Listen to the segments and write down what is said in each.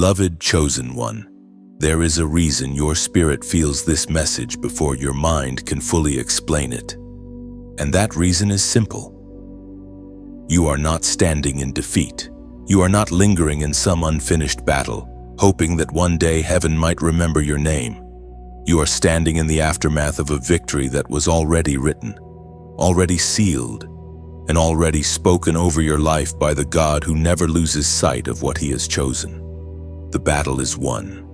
Beloved chosen one, there is a reason your spirit feels this message before your mind can fully explain it. And that reason is simple. You are not standing in defeat. You are not lingering in some unfinished battle, hoping that one day heaven might remember your name. You are standing in the aftermath of a victory that was already written, already sealed, and already spoken over your life by the God who never loses sight of what he has chosen. The battle is won,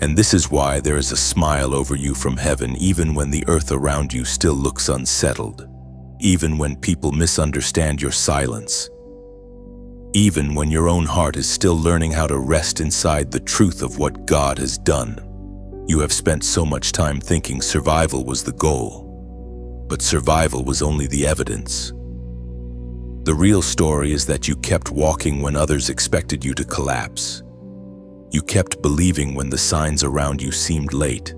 and this is why there is a smile over you from heaven even when the earth around you still looks unsettled, even when people misunderstand your silence, even when your own heart is still learning how to rest inside the truth of what God has done. You have spent so much time thinking survival was the goal, but survival was only the evidence. The real story is that you kept walking when others expected you to collapse. You kept believing when the signs around you seemed late.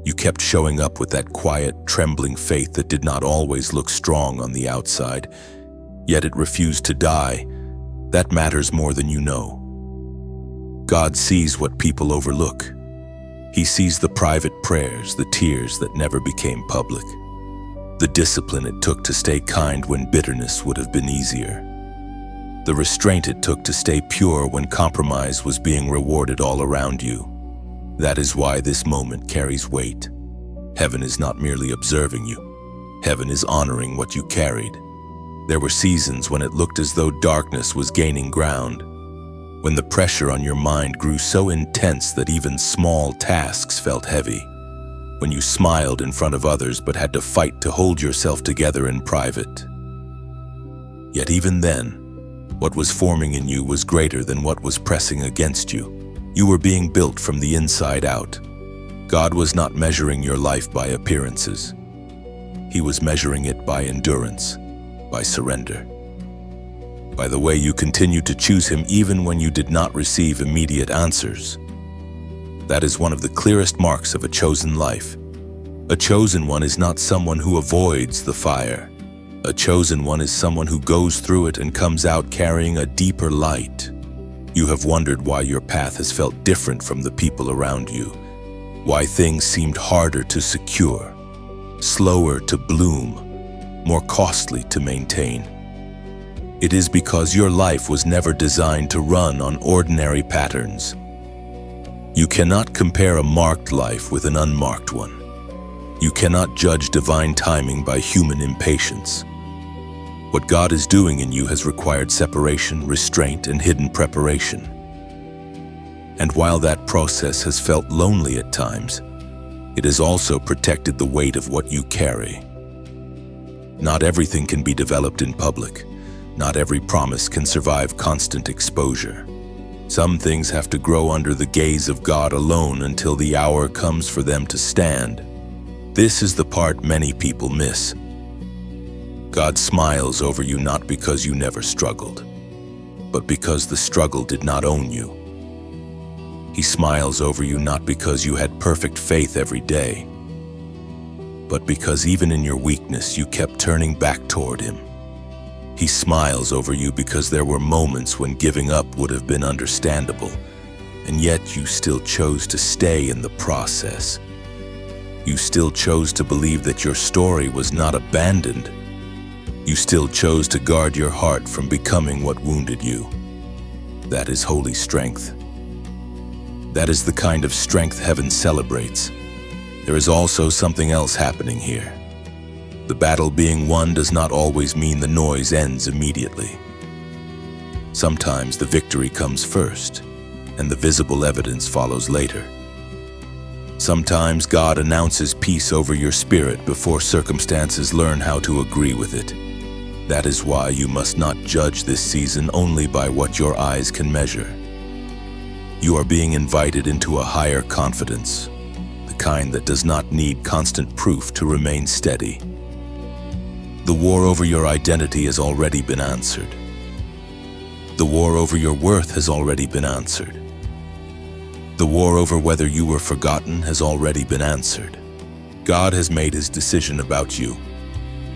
You kept showing up with that quiet, trembling faith that did not always look strong on the outside, yet it refused to die. That matters more than you know. God sees what people overlook. He sees the private prayers, the tears that never became public, the discipline it took to stay kind when bitterness would have been easier, the restraint it took to stay pure when compromise was being rewarded all around you. That is why this moment carries weight. Heaven is not merely observing you. Heaven is honoring what you carried. There were seasons when it looked as though darkness was gaining ground, when the pressure on your mind grew so intense that even small tasks felt heavy, when you smiled in front of others but had to fight to hold yourself together in private. Yet even then, what was forming in you was greater than what was pressing against you. You were being built from the inside out. God was not measuring your life by appearances. He was measuring it by endurance, by surrender, by the way you continued to choose him even when you did not receive immediate answers. That is one of the clearest marks of a chosen life. A chosen one is not someone who avoids the fire. A chosen one is someone who goes through it and comes out carrying a deeper light. You have wondered why your path has felt different from the people around you, why things seemed harder to secure, slower to bloom, more costly to maintain. It is because your life was never designed to run on ordinary patterns. You cannot compare a marked life with an unmarked one. You cannot judge divine timing by human impatience. What God is doing in you has required separation, restraint, and hidden preparation. And while that process has felt lonely at times, it has also protected the weight of what you carry. Not everything can be developed in public. Not every promise can survive constant exposure. Some things have to grow under the gaze of God alone until the hour comes for them to stand. This is the part many people miss. God smiles over you not because you never struggled, but because the struggle did not own you. He smiles over you not because you had perfect faith every day, but because even in your weakness you kept turning back toward him. He smiles over you because there were moments when giving up would have been understandable, and yet you still chose to stay in the process. You still chose to believe that your story was not abandoned. You still chose to guard your heart from becoming what wounded you. That is holy strength. That is the kind of strength heaven celebrates. There is also something else happening here. The battle being won does not always mean the noise ends immediately. Sometimes the victory comes first, and the visible evidence follows later. Sometimes God announces peace over your spirit before circumstances learn how to agree with it. That is why you must not judge this season only by what your eyes can measure. You are being invited into a higher confidence, the kind that does not need constant proof to remain steady. The war over your identity has already been answered. The war over your worth has already been answered. The war over whether you were forgotten has already been answered. God has made his decision about you,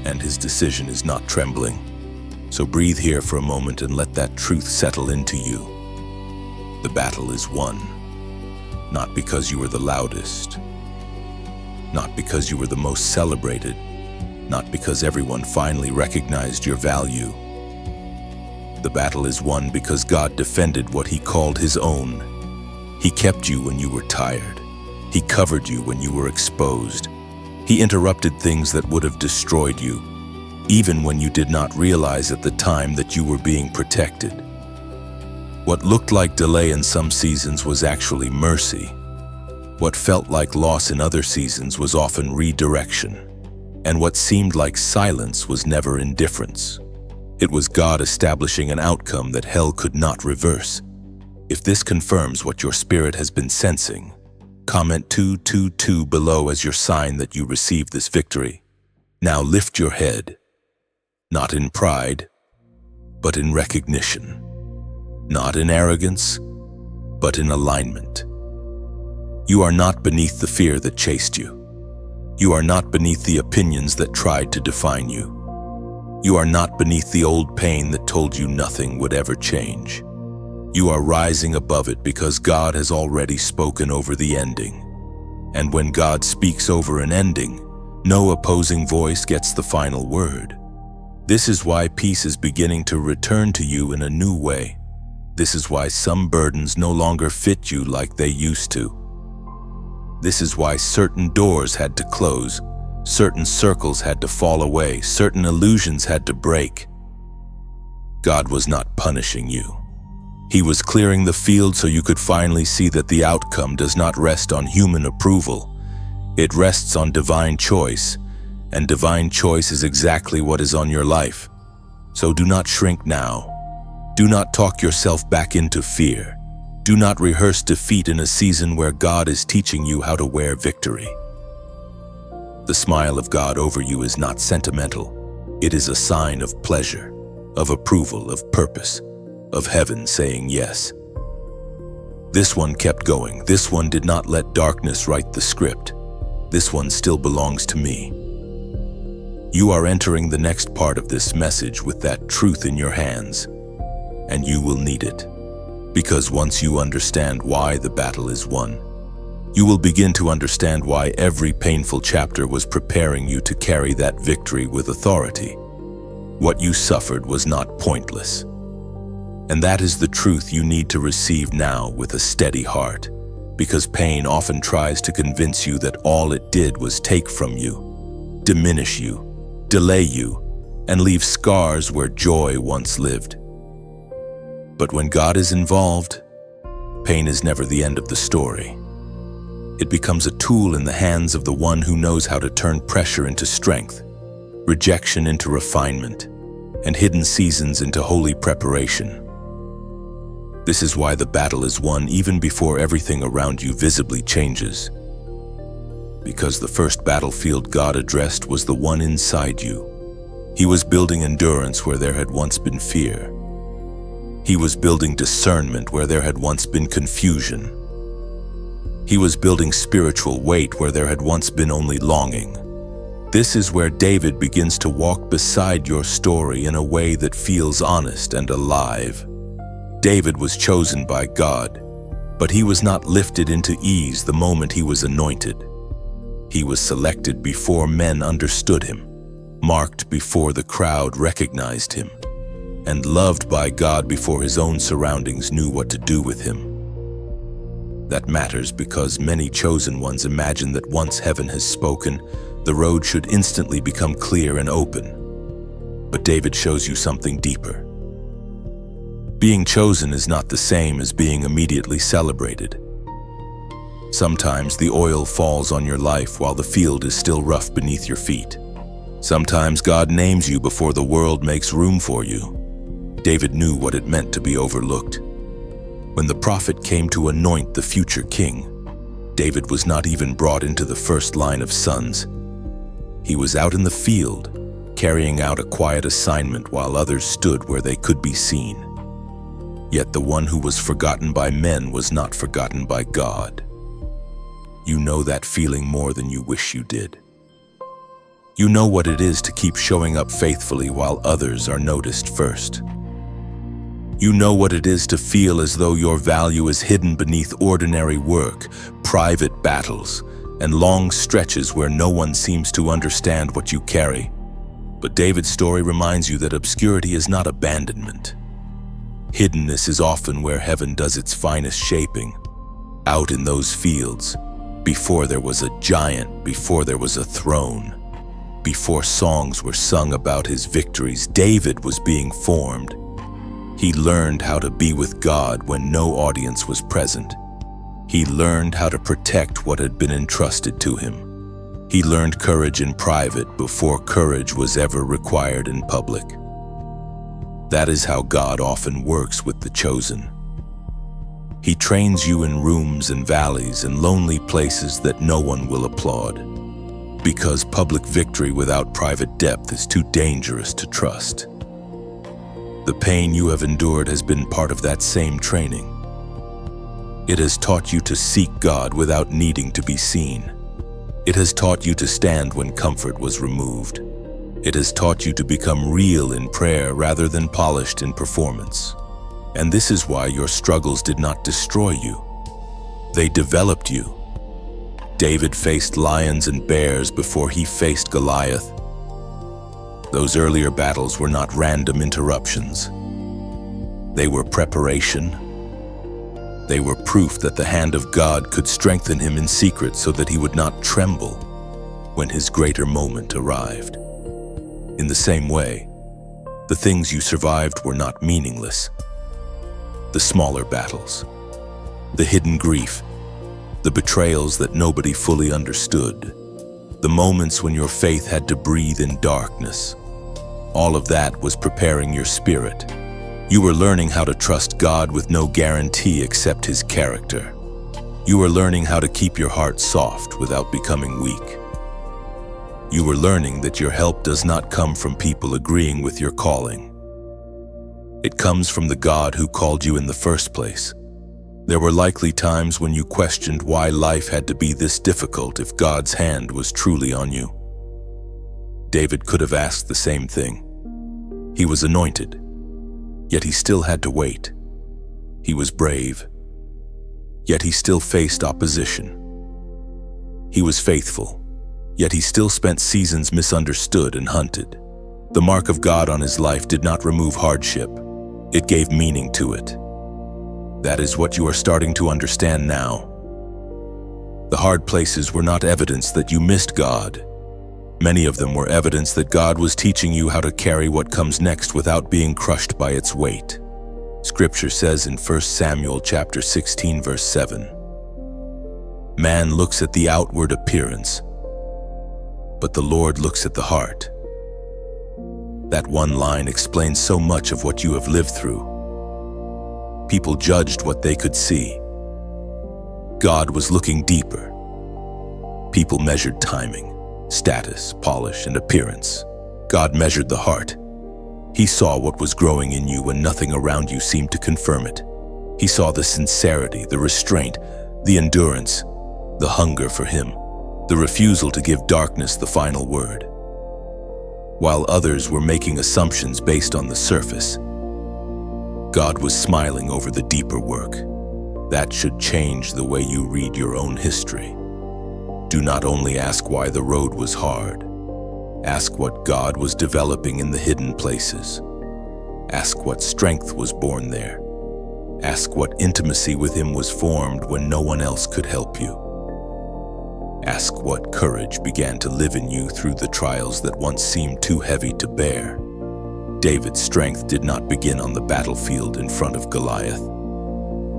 and his decision is not trembling. So breathe here for a moment and let that truth settle into you. The battle is won, not because you were the loudest, not because you were the most celebrated, not because everyone finally recognized your value. The battle is won because God defended what He called His own. He kept you when you were tired. He covered you when you were exposed. He interrupted things that would have destroyed you, even when you did not realize at the time that you were being protected. What looked like delay in some seasons was actually mercy. What felt like loss in other seasons was often redirection. And what seemed like silence was never indifference. It was God establishing an outcome that hell could not reverse. If this confirms what your spirit has been sensing, comment 222 below as your sign that you received this victory. Now lift your head, not in pride, but in recognition. Not in arrogance, but in alignment. You are not beneath the fear that chased you. You are not beneath the opinions that tried to define you. You are not beneath the old pain that told you nothing would ever change. You are rising above it because God has already spoken over the ending. And when God speaks over an ending, no opposing voice gets the final word. This is why peace is beginning to return to you in a new way. This is why some burdens no longer fit you like they used to. This is why certain doors had to close, certain circles had to fall away, certain illusions had to break. God was not punishing you. He was clearing the field so you could finally see that the outcome does not rest on human approval. It rests on divine choice, and divine choice is exactly what is on your life. So do not shrink now. Do not talk yourself back into fear. Do not rehearse defeat in a season where God is teaching you how to wear victory. The smile of God over you is not sentimental. It is a sign of pleasure, of approval, of purpose, of heaven saying yes. This one kept going. This one did not let darkness write the script. This one still belongs to me. You are entering the next part of this message with that truth in your hands. And you will need it. Because once you understand why the battle is won, you will begin to understand why every painful chapter was preparing you to carry that victory with authority. What you suffered was not pointless. And that is the truth you need to receive now with a steady heart, because pain often tries to convince you that all it did was take from you, diminish you, delay you, and leave scars where joy once lived. But when God is involved, pain is never the end of the story. It becomes a tool in the hands of the one who knows how to turn pressure into strength, rejection into refinement, and hidden seasons into holy preparation. This is why the battle is won even before everything around you visibly changes. Because the first battlefield God addressed was the one inside you. He was building endurance where there had once been fear. He was building discernment where there had once been confusion. He was building spiritual weight where there had once been only longing. This is where David begins to walk beside your story in a way that feels honest and alive. David was chosen by God, but he was not lifted into ease the moment he was anointed. He was selected before men understood him, marked before the crowd recognized him, and loved by God before his own surroundings knew what to do with him. That matters because many chosen ones imagine that once heaven has spoken, the road should instantly become clear and open. But David shows you something deeper. Being chosen is not the same as being immediately celebrated. Sometimes the oil falls on your life while the field is still rough beneath your feet. Sometimes God names you before the world makes room for you. David knew what it meant to be overlooked. When the prophet came to anoint the future king, David was not even brought into the first line of sons. He was out in the field, carrying out a quiet assignment while others stood where they could be seen. Yet the one who was forgotten by men was not forgotten by God. You know that feeling more than you wish you did. You know what it is to keep showing up faithfully while others are noticed first. You know what it is to feel as though your value is hidden beneath ordinary work, private battles, and long stretches where no one seems to understand what you carry. But David's story reminds you that obscurity is not abandonment. Hiddenness is often where heaven does its finest shaping. Out in those fields, before there was a giant, before there was a throne, before songs were sung about his victories, David was being formed. He learned how to be with God when no audience was present. He learned how to protect what had been entrusted to him. He learned courage in private before courage was ever required in public. That is how God often works with the chosen. He trains you in rooms and valleys and lonely places that no one will applaud, because public victory without private depth is too dangerous to trust. The pain you have endured has been part of that same training. It has taught you to seek God without needing to be seen. It has taught you to stand when comfort was removed. It has taught you to become real in prayer rather than polished in performance. And this is why your struggles did not destroy you. They developed you. David faced lions and bears before he faced Goliath. Those earlier battles were not random interruptions. They were preparation. They were proof that the hand of God could strengthen him in secret so that he would not tremble when his greater moment arrived. In the same way, the things you survived were not meaningless. The smaller battles, the hidden grief, the betrayals that nobody fully understood, the moments when your faith had to breathe in darkness, all of that was preparing your spirit. You were learning how to trust God with no guarantee except His character. You were learning how to keep your heart soft without becoming weak. You were learning that your help does not come from people agreeing with your calling. It comes from the God who called you in the first place. There were likely times when you questioned why life had to be this difficult if God's hand was truly on you. David could have asked the same thing. He was anointed, yet he still had to wait. He was brave, yet he still faced opposition. He was faithful, yet he still spent seasons misunderstood and hunted. The mark of God on his life did not remove hardship. It gave meaning to it. That is what you are starting to understand now. The hard places were not evidence that you missed God. Many of them were evidence that God was teaching you how to carry what comes next without being crushed by its weight. Scripture says in 1 Samuel chapter 16, verse 7, "Man looks at the outward appearance, but the Lord looks at the heart." That one line explains so much of what you have lived through. People judged what they could see. God was looking deeper. People measured timing, status, polish, and appearance. God measured the heart. He saw what was growing in you when nothing around you seemed to confirm it. He saw the sincerity, the restraint, the endurance, the hunger for Him, the refusal to give darkness the final word. While others were making assumptions based on the surface, God was smiling over the deeper work. That should change the way you read your own history. Do not only ask why the road was hard. Ask what God was developing in the hidden places. Ask what strength was born there. Ask what intimacy with Him was formed when no one else could help you. Ask what courage began to live in you through the trials that once seemed too heavy to bear. David's strength did not begin on the battlefield in front of Goliath.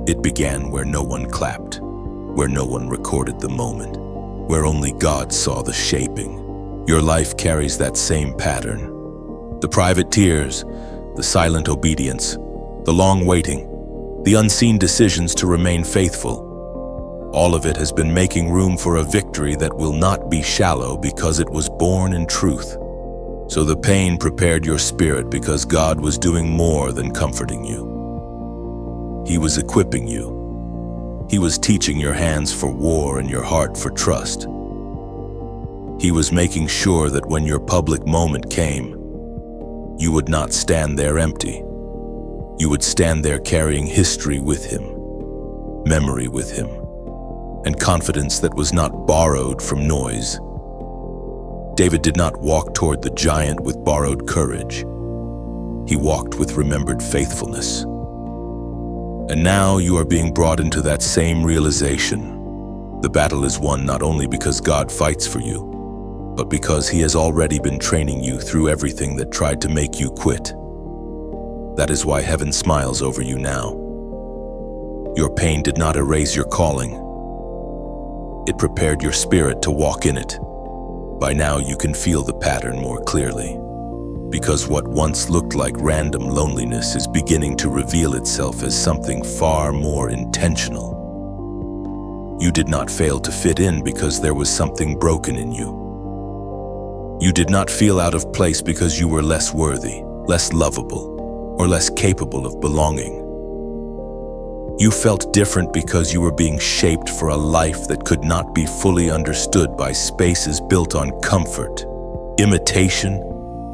It began where no one clapped, where no one recorded the moment, where only God saw the shaping. Your life carries that same pattern. The private tears, the silent obedience, the long waiting, the unseen decisions to remain faithful. All of it has been making room for a victory that will not be shallow because it was born in truth. So the pain prepared your spirit because God was doing more than comforting you. He was equipping you. He was teaching your hands for war and your heart for trust. He was making sure that when your public moment came, you would not stand there empty. You would stand there carrying history with him, memory with him, and confidence that was not borrowed from noise. David did not walk toward the giant with borrowed courage. He walked with remembered faithfulness. And now you are being brought into that same realization. The battle is won not only because God fights for you, but because he has already been training you through everything that tried to make you quit. That is why heaven smiles over you now. Your pain did not erase your calling. It prepared your spirit to walk in it. By now you can feel the pattern more clearly, because what once looked like random loneliness is beginning to reveal itself as something far more intentional. You did not fail to fit in because there was something broken in you. You did not feel out of place because you were less worthy, less lovable, or less capable of belonging. You felt different because you were being shaped for a life that could not be fully understood by spaces built on comfort, imitation,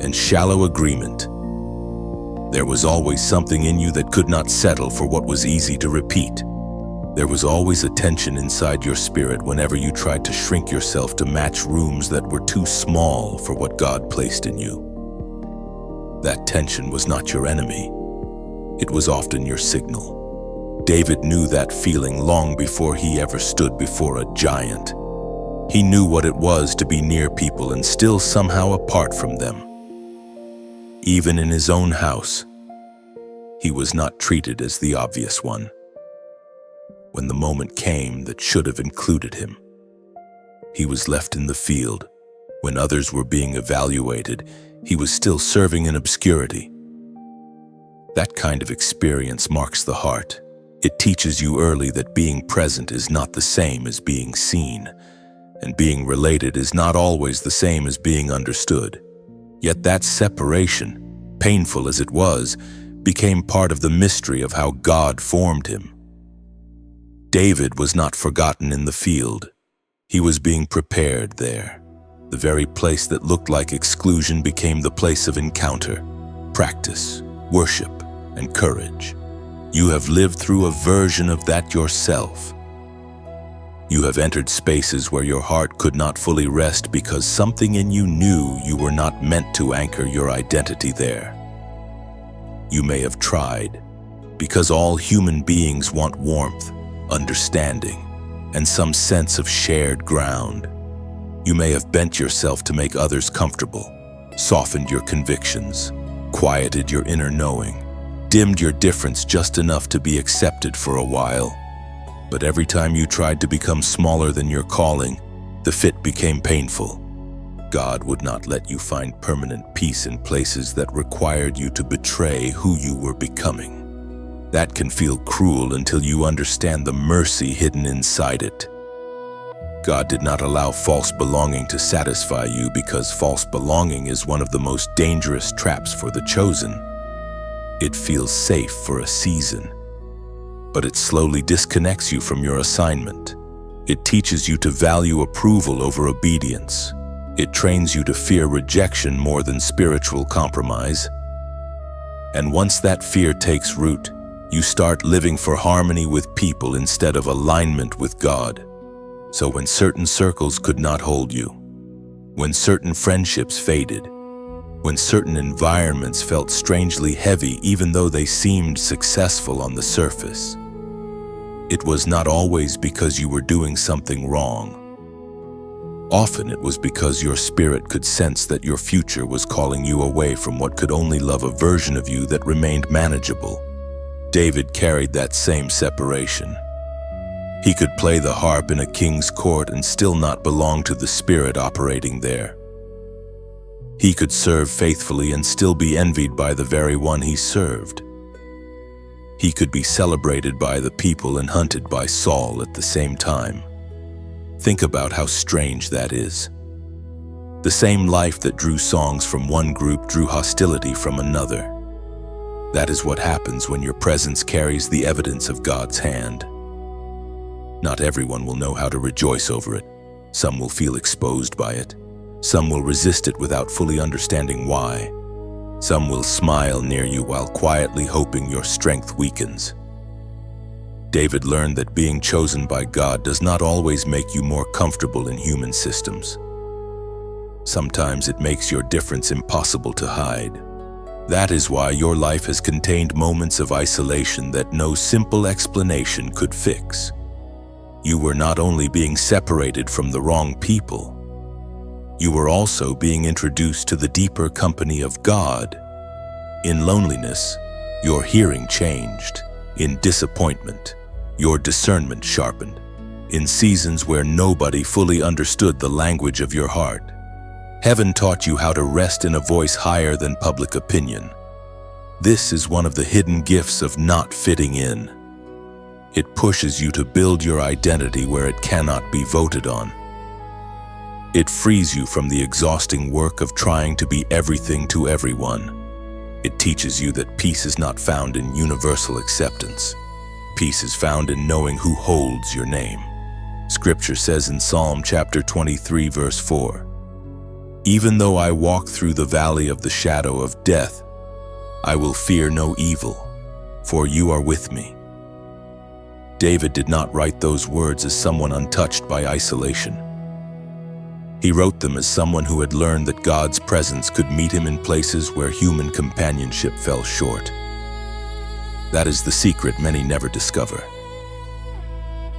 and shallow agreement. There was always something in you that could not settle for what was easy to repeat. There was always a tension inside your spirit whenever you tried to shrink yourself to match rooms that were too small for what God placed in you. That tension was not your enemy. It was often your signal. David knew that feeling long before he ever stood before a giant. He knew what it was to be near people and still somehow apart from them. Even in his own house, he was not treated as the obvious one. When the moment came that should have included him, he was left in the field. When others were being evaluated, he was still serving in obscurity. That kind of experience marks the heart. It teaches you early that being present is not the same as being seen, and being related is not always the same as being understood. Yet that separation, painful as it was, became part of the mystery of how God formed him. David was not forgotten in the field. He was being prepared there. The very place that looked like exclusion became the place of encounter, practice, worship, and courage. You have lived through a version of that yourself. You have entered spaces where your heart could not fully rest because something in you knew you were not meant to anchor your identity there. You may have tried, because all human beings want warmth, understanding, and some sense of shared ground. You may have bent yourself to make others comfortable, softened your convictions, quieted your inner knowing, dimmed your difference just enough to be accepted for a while. But every time you tried to become smaller than your calling, the fit became painful. God would not let you find permanent peace in places that required you to betray who you were becoming. That can feel cruel until you understand the mercy hidden inside it. God did not allow false belonging to satisfy you because false belonging is one of the most dangerous traps for the chosen. It feels safe for a season, but it slowly disconnects you from your assignment. It teaches you to value approval over obedience. It trains you to fear rejection more than spiritual compromise. And once that fear takes root, you start living for harmony with people instead of alignment with God. So when certain circles could not hold you, when certain friendships faded, when certain environments felt strangely heavy even though they seemed successful on the surface, it was not always because you were doing something wrong. Often it was because your spirit could sense that your future was calling you away from what could only love a version of you that remained manageable. David carried that same separation. He could play the harp in a king's court and still not belong to the spirit operating there. He could serve faithfully and still be envied by the very one he served. He could be celebrated by the people and hunted by Saul at the same time. Think about how strange that is. The same life that drew songs from one group drew hostility from another. That is what happens when your presence carries the evidence of God's hand. Not everyone will know how to rejoice over it. Some will feel exposed by it. Some will resist it without fully understanding why. Some will smile near you while quietly hoping your strength weakens. David learned that being chosen by God does not always make you more comfortable in human systems. Sometimes it makes your difference impossible to hide. That is why your life has contained moments of isolation that no simple explanation could fix. You were not only being separated from the wrong people, you were also being introduced to the deeper company of God. In loneliness, your hearing changed. In disappointment, your discernment sharpened. In seasons where nobody fully understood the language of your heart, heaven taught you how to rest in a voice higher than public opinion. This is one of the hidden gifts of not fitting in. It pushes you to build your identity where it cannot be voted on. It frees you from the exhausting work of trying to be everything to everyone. It teaches you that peace is not found in universal acceptance. Peace is found in knowing who holds your name. Scripture says in Psalm chapter 23, verse 4, "Even though I walk through the valley of the shadow of death, I will fear no evil, for you are with me." David did not write those words as someone untouched by isolation. He wrote them as someone who had learned that God's presence could meet him in places where human companionship fell short. That is the secret many never discover.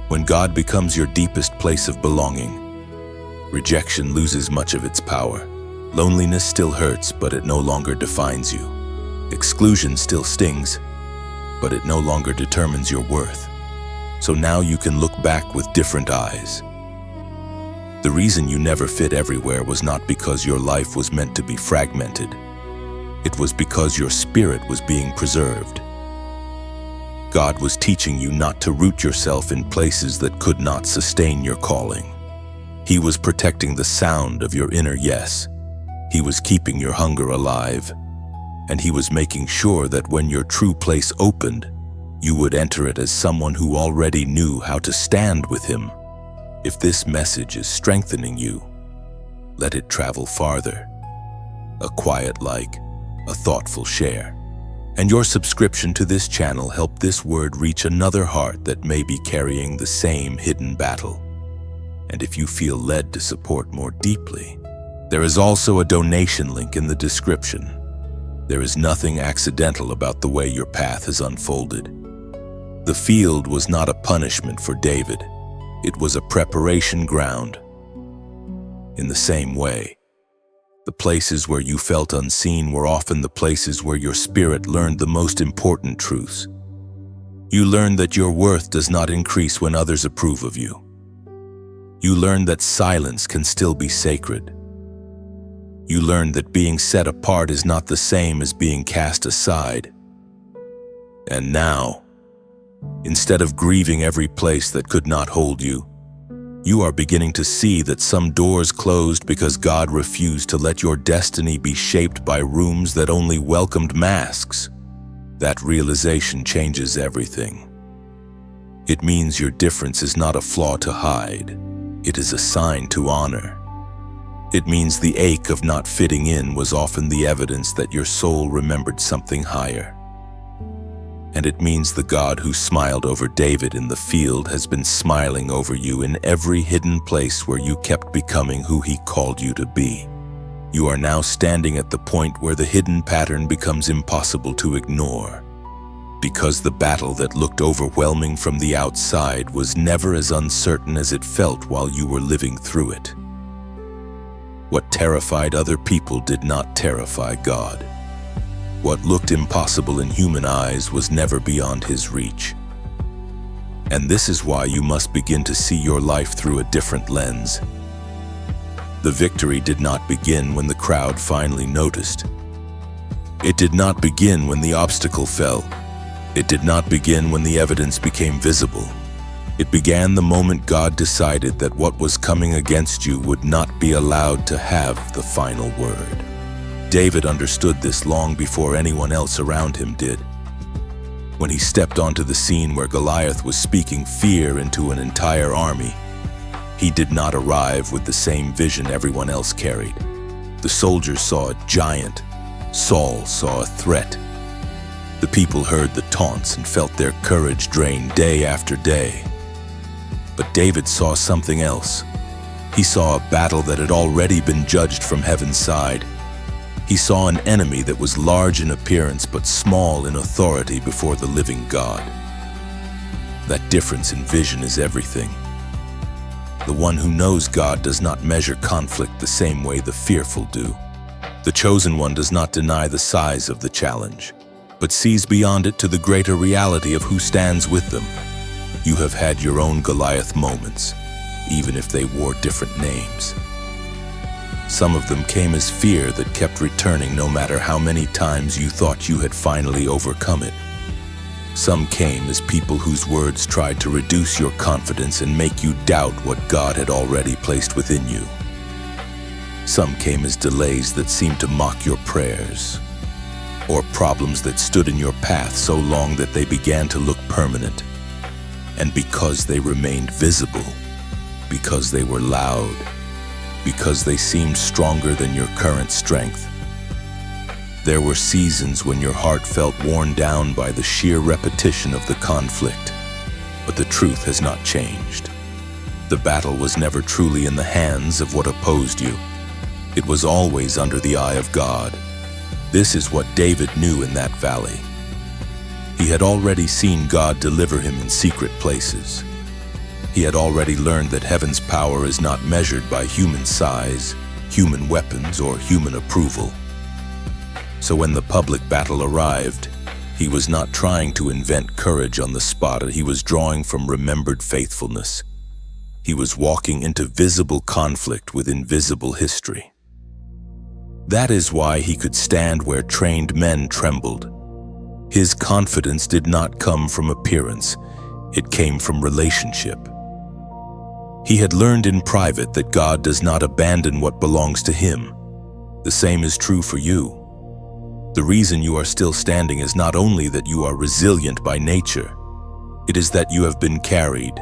When God becomes your deepest place of belonging, rejection loses much of its power. Loneliness still hurts, but it no longer defines you. Exclusion still stings, but it no longer determines your worth. So now you can look back with different eyes. The reason you never fit everywhere was not because your life was meant to be fragmented. It was because your spirit was being preserved. God was teaching you not to root yourself in places that could not sustain your calling. He was protecting the sound of your inner yes. He was keeping your hunger alive. And He was making sure that when your true place opened, you would enter it as someone who already knew how to stand with Him. If this message is strengthening you, let it travel farther. A quiet like, a thoughtful share. And your subscription to this channel help this word reach another heart that may be carrying the same hidden battle. And if you feel led to support more deeply, there is also a donation link in the description. There is nothing accidental about the way your path has unfolded. The field was not a punishment for David. It was a preparation ground. In the same way, the places where you felt unseen were often the places where your spirit learned the most important truths. You learned that your worth does not increase when others approve of you. You learned that silence can still be sacred. You learned that being set apart is not the same as being cast aside. And now, instead of grieving every place that could not hold you, you are beginning to see that some doors closed because God refused to let your destiny be shaped by rooms that only welcomed masks. That realization changes everything. It means your difference is not a flaw to hide. It is a sign to honor. It means the ache of not fitting in was often the evidence that your soul remembered something higher. And it means the God who smiled over David in the field has been smiling over you in every hidden place where you kept becoming who He called you to be. You are now standing at the point where the hidden pattern becomes impossible to ignore, because the battle that looked overwhelming from the outside was never as uncertain as it felt while you were living through it. What terrified other people did not terrify God. What looked impossible in human eyes was never beyond His reach. And this is why you must begin to see your life through a different lens. The victory did not begin when the crowd finally noticed. It did not begin when the obstacle fell. It did not begin when the evidence became visible. It began the moment God decided that what was coming against you would not be allowed to have the final word. David understood this long before anyone else around him did. When he stepped onto the scene where Goliath was speaking fear into an entire army, he did not arrive with the same vision everyone else carried. The soldiers saw a giant, Saul saw a threat. The people heard the taunts and felt their courage drain day after day. But David saw something else. He saw a battle that had already been judged from heaven's side. He saw an enemy that was large in appearance but small in authority before the living God. That difference in vision is everything. The one who knows God does not measure conflict the same way the fearful do. The chosen one does not deny the size of the challenge, but sees beyond it to the greater reality of who stands with them. You have had your own Goliath moments, even if they wore different names. Some of them came as fear that kept returning no matter how many times you thought you had finally overcome it. Some came as people whose words tried to reduce your confidence and make you doubt what God had already placed within you. Some came as delays that seemed to mock your prayers, or problems that stood in your path so long that they began to look permanent. And because they remained visible, because they were loud, because they seemed stronger than your current strength, there were seasons when your heart felt worn down by the sheer repetition of the conflict. But the truth has not changed. The battle was never truly in the hands of what opposed you. It was always under the eye of God. This is what David knew in that valley. He had already seen God deliver him in secret places. He had already learned that heaven's power is not measured by human size, human weapons, or human approval. So when the public battle arrived, he was not trying to invent courage on the spot. He was drawing from remembered faithfulness. He was walking into visible conflict with invisible history. That is why he could stand where trained men trembled. His confidence did not come from appearance. It came from relationship. He had learned in private that God does not abandon what belongs to him. The same is true for you. The reason you are still standing is not only that you are resilient by nature, it is that you have been carried,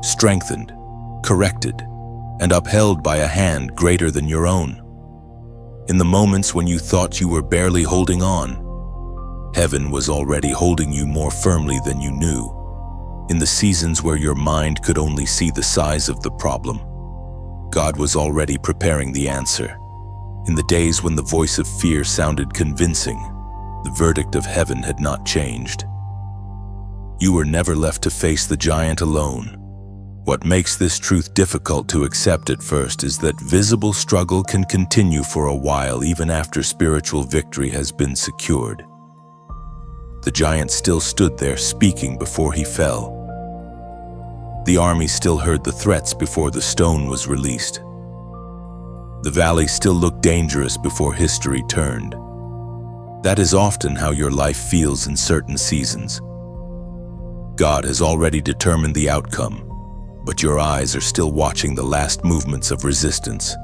strengthened, corrected, and upheld by a hand greater than your own. In the moments when you thought you were barely holding on, heaven was already holding you more firmly than you knew. In the seasons where your mind could only see the size of the problem, God was already preparing the answer. In the days when the voice of fear sounded convincing, the verdict of heaven had not changed. You were never left to face the giant alone. What makes this truth difficult to accept at first is that visible struggle can continue for a while even after spiritual victory has been secured. The giant still stood there speaking before he fell. The army still heard the threats before the stone was released. The valley still looked dangerous before history turned. That is often how your life feels in certain seasons. God has already determined the outcome, but your eyes are still watching the last movements of resistance.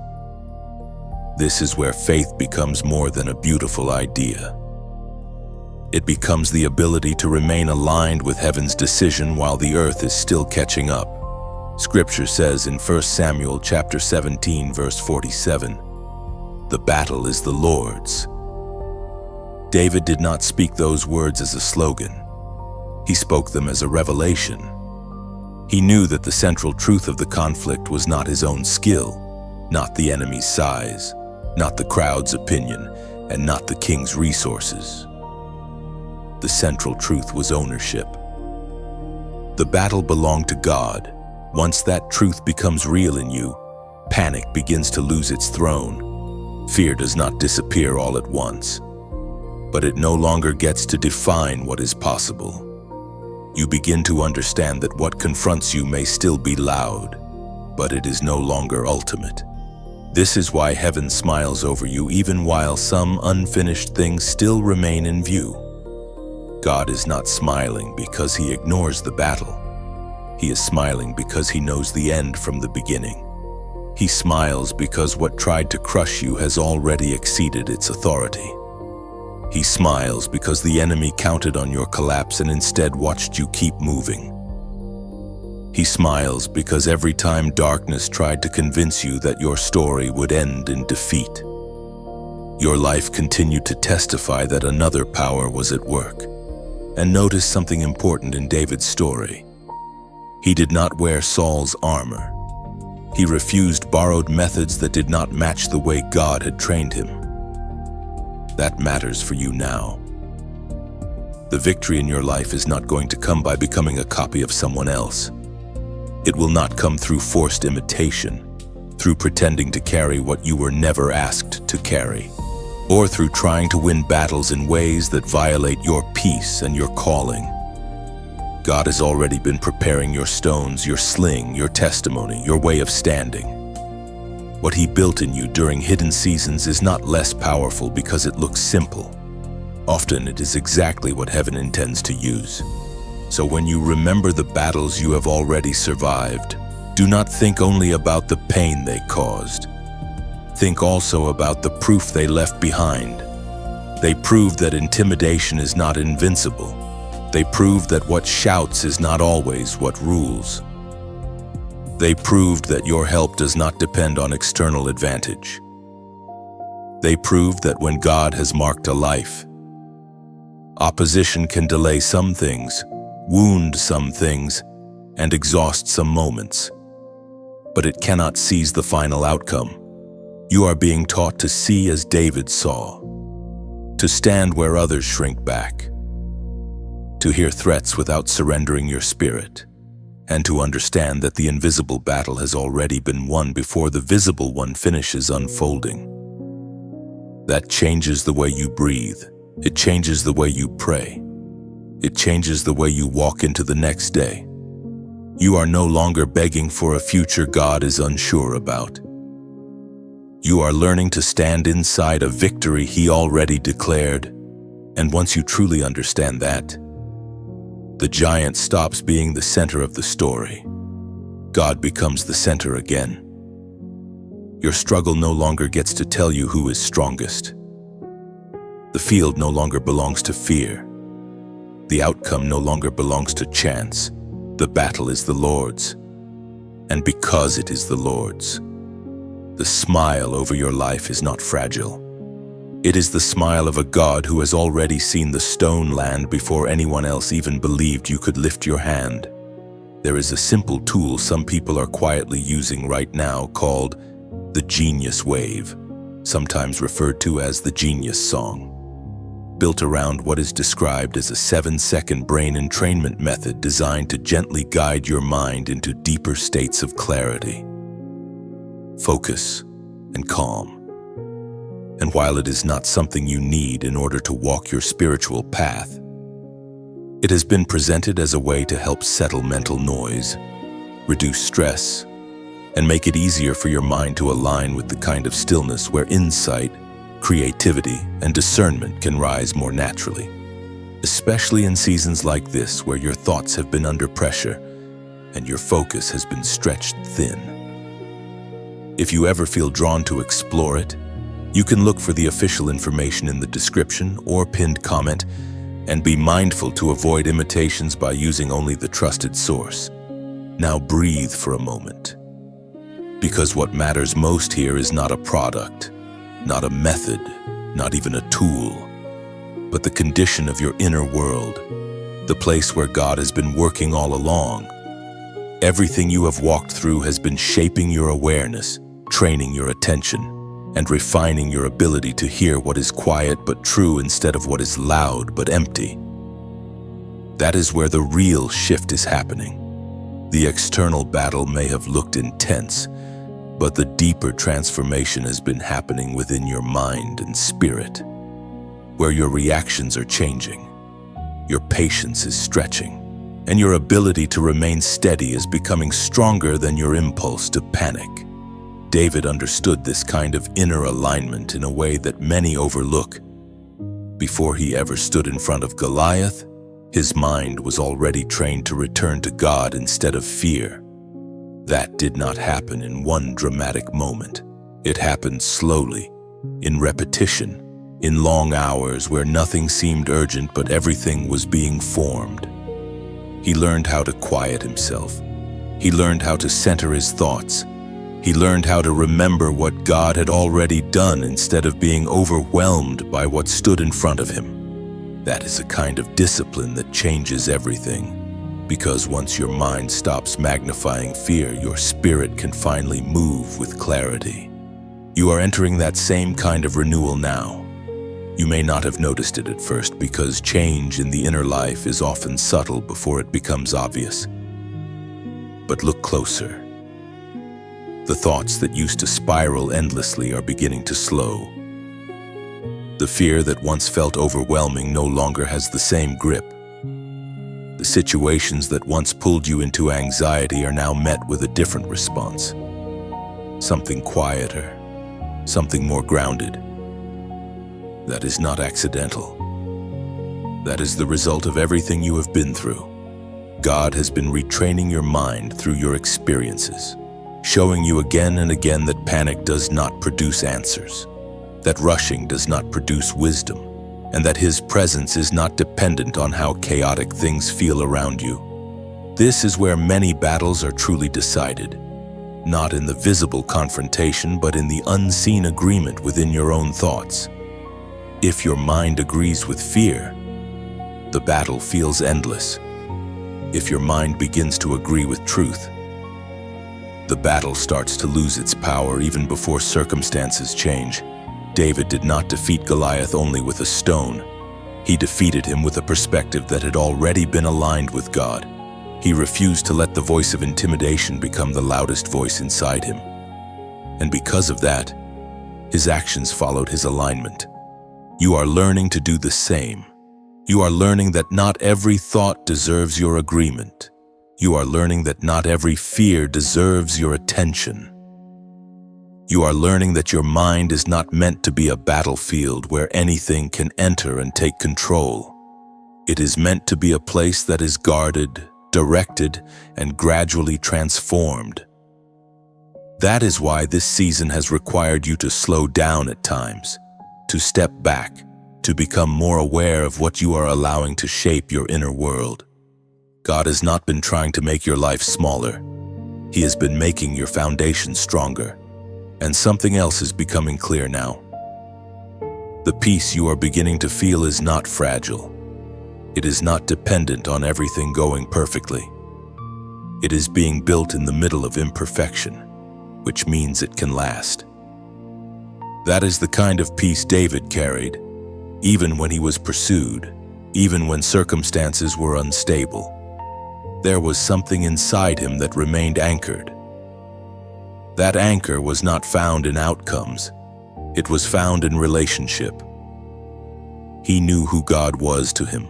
This is where faith becomes more than a beautiful idea. It becomes the ability to remain aligned with heaven's decision while the earth is still catching up. Scripture says in 1 Samuel chapter 17, verse 47, "The battle is the Lord's." David did not speak those words as a slogan. He spoke them as a revelation. He knew that the central truth of the conflict was not his own skill, not the enemy's size, not the crowd's opinion, and not the king's resources. The central truth was ownership. The battle belonged to God. Once that truth becomes real in you, panic begins to lose its throne. Fear does not disappear all at once, but it no longer gets to define what is possible. You begin to understand that what confronts you may still be loud, but it is no longer ultimate. This is why heaven smiles over you even while some unfinished things still remain in view. God is not smiling because he ignores the battle. He is smiling because he knows the end from the beginning. He smiles because what tried to crush you has already exceeded its authority. He smiles because the enemy counted on your collapse and instead watched you keep moving. He smiles because every time darkness tried to convince you that your story would end in defeat, Your life continued to testify that another power was at work. And notice something important in David's story. He did not wear Saul's armor. He refused borrowed methods that did not match the way God had trained him. That matters for you now. The victory in your life is not going to come by becoming a copy of someone else. It will not come through forced imitation, through pretending to carry what you were never asked to carry, or through trying to win battles in ways that violate your peace and your calling. God has already been preparing your stones, your sling, your testimony, your way of standing. What He built in you during hidden seasons is not less powerful because it looks simple. Often it is exactly what heaven intends to use. So when you remember the battles you have already survived, do not think only about the pain they caused. Think also about the proof they left behind. They proved that intimidation is not invincible. They proved that what shouts is not always what rules. They proved that your help does not depend on external advantage. They proved that when God has marked a life, opposition can delay some things, wound some things, and exhaust some moments. But it cannot seize the final outcome. You are being taught to see as David saw, to stand where others shrink back, to hear threats without surrendering your spirit, and to understand that the invisible battle has already been won before the visible one finishes unfolding. That changes the way you breathe. It changes the way you pray. It changes the way you walk into the next day. You are no longer begging for a future God is unsure about. You are learning to stand inside a victory He already declared, and once you truly understand that, the giant stops being the center of the story. God becomes the center again. Your struggle no longer gets to tell you who is strongest. The field no longer belongs to fear. The outcome no longer belongs to chance. The battle is the Lord's. And because it is the Lord's, the smile over your life is not fragile. It is the smile of a God who has already seen the stone land before anyone else even believed you could lift your hand. There is a simple tool some people are quietly using right now called the genius wave, sometimes referred to as the genius song, built around what is described as a 7-second brain entrainment method designed to gently guide your mind into deeper states of clarity, focus, and calm. And while it is not something you need in order to walk your spiritual path, it has been presented as a way to help settle mental noise, reduce stress, and make it easier for your mind to align with the kind of stillness where insight, creativity, and discernment can rise more naturally, especially in seasons like this where your thoughts have been under pressure and your focus has been stretched thin. If you ever feel drawn to explore it, you can look for the official information in the description or pinned comment, and be mindful to avoid imitations by using only the trusted source. Now breathe for a moment, because what matters most here is not a product, not a method, not even a tool, but the condition of your inner world, the place where God has been working all along. Everything you have walked through has been shaping your awareness, training your attention, and refining your ability to hear what is quiet but true instead of what is loud but empty. That is where the real shift is happening. The external battle may have looked intense, but the deeper transformation has been happening within your mind and spirit, where your reactions are changing, your patience is stretching, and your ability to remain steady is becoming stronger than your impulse to panic. David understood this kind of inner alignment in a way that many overlook. Before he ever stood in front of Goliath, his mind was already trained to return to God instead of fear. That did not happen in one dramatic moment. It happened slowly, in repetition, in long hours where nothing seemed urgent but everything was being formed. He learned how to quiet himself. He learned how to center his thoughts. He learned how to remember what God had already done instead of being overwhelmed by what stood in front of him. That is a kind of discipline that changes everything, because once your mind stops magnifying fear, your spirit can finally move with clarity. You are entering that same kind of renewal now. You may not have noticed it at first because change in the inner life is often subtle before it becomes obvious. But look closer. The thoughts that used to spiral endlessly are beginning to slow. The fear that once felt overwhelming no longer has the same grip. The situations that once pulled you into anxiety are now met with a different response. Something quieter, something more grounded. That is not accidental. That is the result of everything you have been through. God has been retraining your mind through your experiences, showing you again and again that panic does not produce answers, that rushing does not produce wisdom, and that His presence is not dependent on how chaotic things feel around you. This is where many battles are truly decided, not in the visible confrontation, but in the unseen agreement within your own thoughts. If your mind agrees with fear, the battle feels endless. If your mind begins to agree with truth, the battle starts to lose its power even before circumstances change. David did not defeat Goliath only with a stone. He defeated him with a perspective that had already been aligned with God. He refused to let the voice of intimidation become the loudest voice inside him. And because of that, his actions followed his alignment. You are learning to do the same. You are learning that not every thought deserves your agreement. You are learning that not every fear deserves your attention. You are learning that your mind is not meant to be a battlefield where anything can enter and take control. It is meant to be a place that is guarded, directed, and gradually transformed. That is why this season has required you to slow down at times, to step back, to become more aware of what you are allowing to shape your inner world. God has not been trying to make your life smaller. He has been making your foundation stronger. And something else is becoming clear now. The peace you are beginning to feel is not fragile. It is not dependent on everything going perfectly. It is being built in the middle of imperfection, which means it can last. That is the kind of peace David carried, even when he was pursued, even when circumstances were unstable. There was something inside him that remained anchored. That anchor was not found in outcomes. It was found in relationship. He knew who God was to him,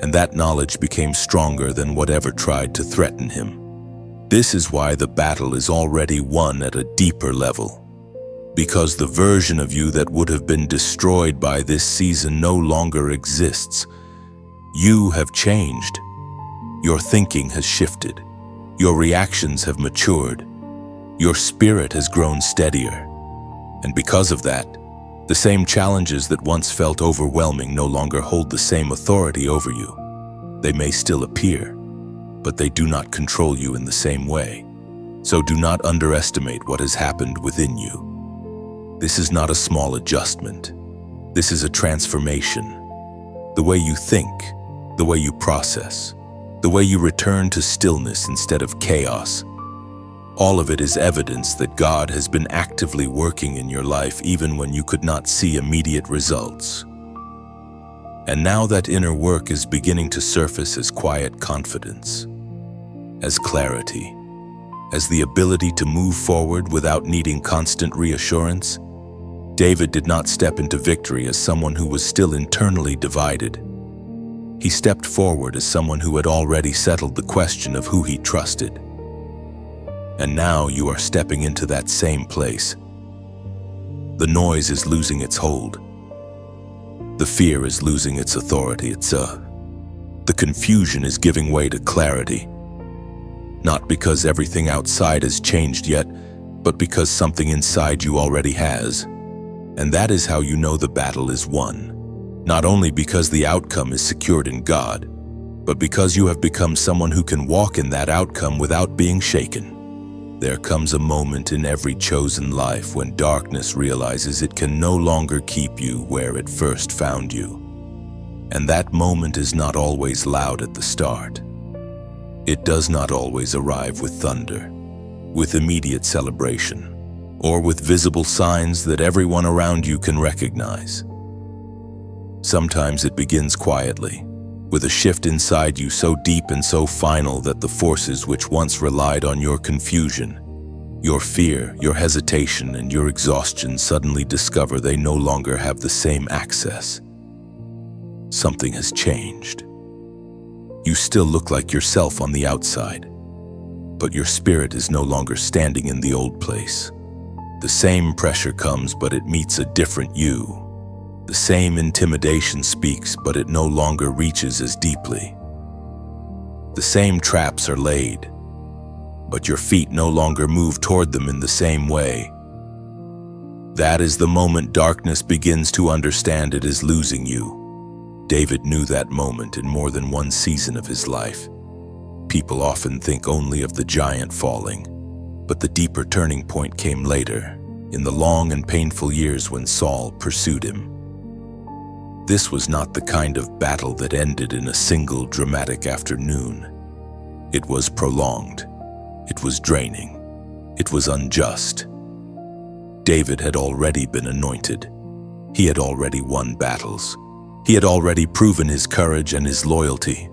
and that knowledge became stronger than whatever tried to threaten him. This is why the battle is already won at a deeper level. Because the version of you that would have been destroyed by this season no longer exists. You have changed. Your thinking has shifted. Your reactions have matured. Your spirit has grown steadier. And because of that, the same challenges that once felt overwhelming no longer hold the same authority over you. They may still appear, but they do not control you in the same way. So do not underestimate what has happened within you. This is not a small adjustment. This is a transformation. The way you think, the way you process, the way you return to stillness instead of chaos. All of it is evidence that God has been actively working in your life even when you could not see immediate results. And now that inner work is beginning to surface as quiet confidence, as clarity, as the ability to move forward without needing constant reassurance. David did not step into victory as someone who was still internally divided. He stepped forward as someone who had already settled the question of who he trusted. And now you are stepping into that same place. The noise is losing its hold. The fear is losing its authority. The confusion is giving way to clarity. Not because everything outside has changed yet, but because something inside you already has. And that is how you know the battle is won. Not only because the outcome is secured in God, but because you have become someone who can walk in that outcome without being shaken. There comes a moment in every chosen life when darkness realizes it can no longer keep you where it first found you. And that moment is not always loud at the start. It does not always arrive with thunder, with immediate celebration, or with visible signs that everyone around you can recognize. Sometimes it begins quietly, with a shift inside you so deep and so final that the forces which once relied on your confusion, your fear, your hesitation, and your exhaustion suddenly discover they no longer have the same access. Something has changed. You still look like yourself on the outside, but your spirit is no longer standing in the old place. The same pressure comes, but it meets a different you. The same intimidation speaks, but it no longer reaches as deeply. The same traps are laid, but your feet no longer move toward them in the same way. That is the moment darkness begins to understand it is losing you. David knew that moment in more than one season of his life. People often think only of the giant falling, but the deeper turning point came later, in the long and painful years when Saul pursued him. This was not the kind of battle that ended in a single dramatic afternoon. It was prolonged. It was draining. It was unjust. David had already been anointed. He had already won battles. He had already proven his courage and his loyalty.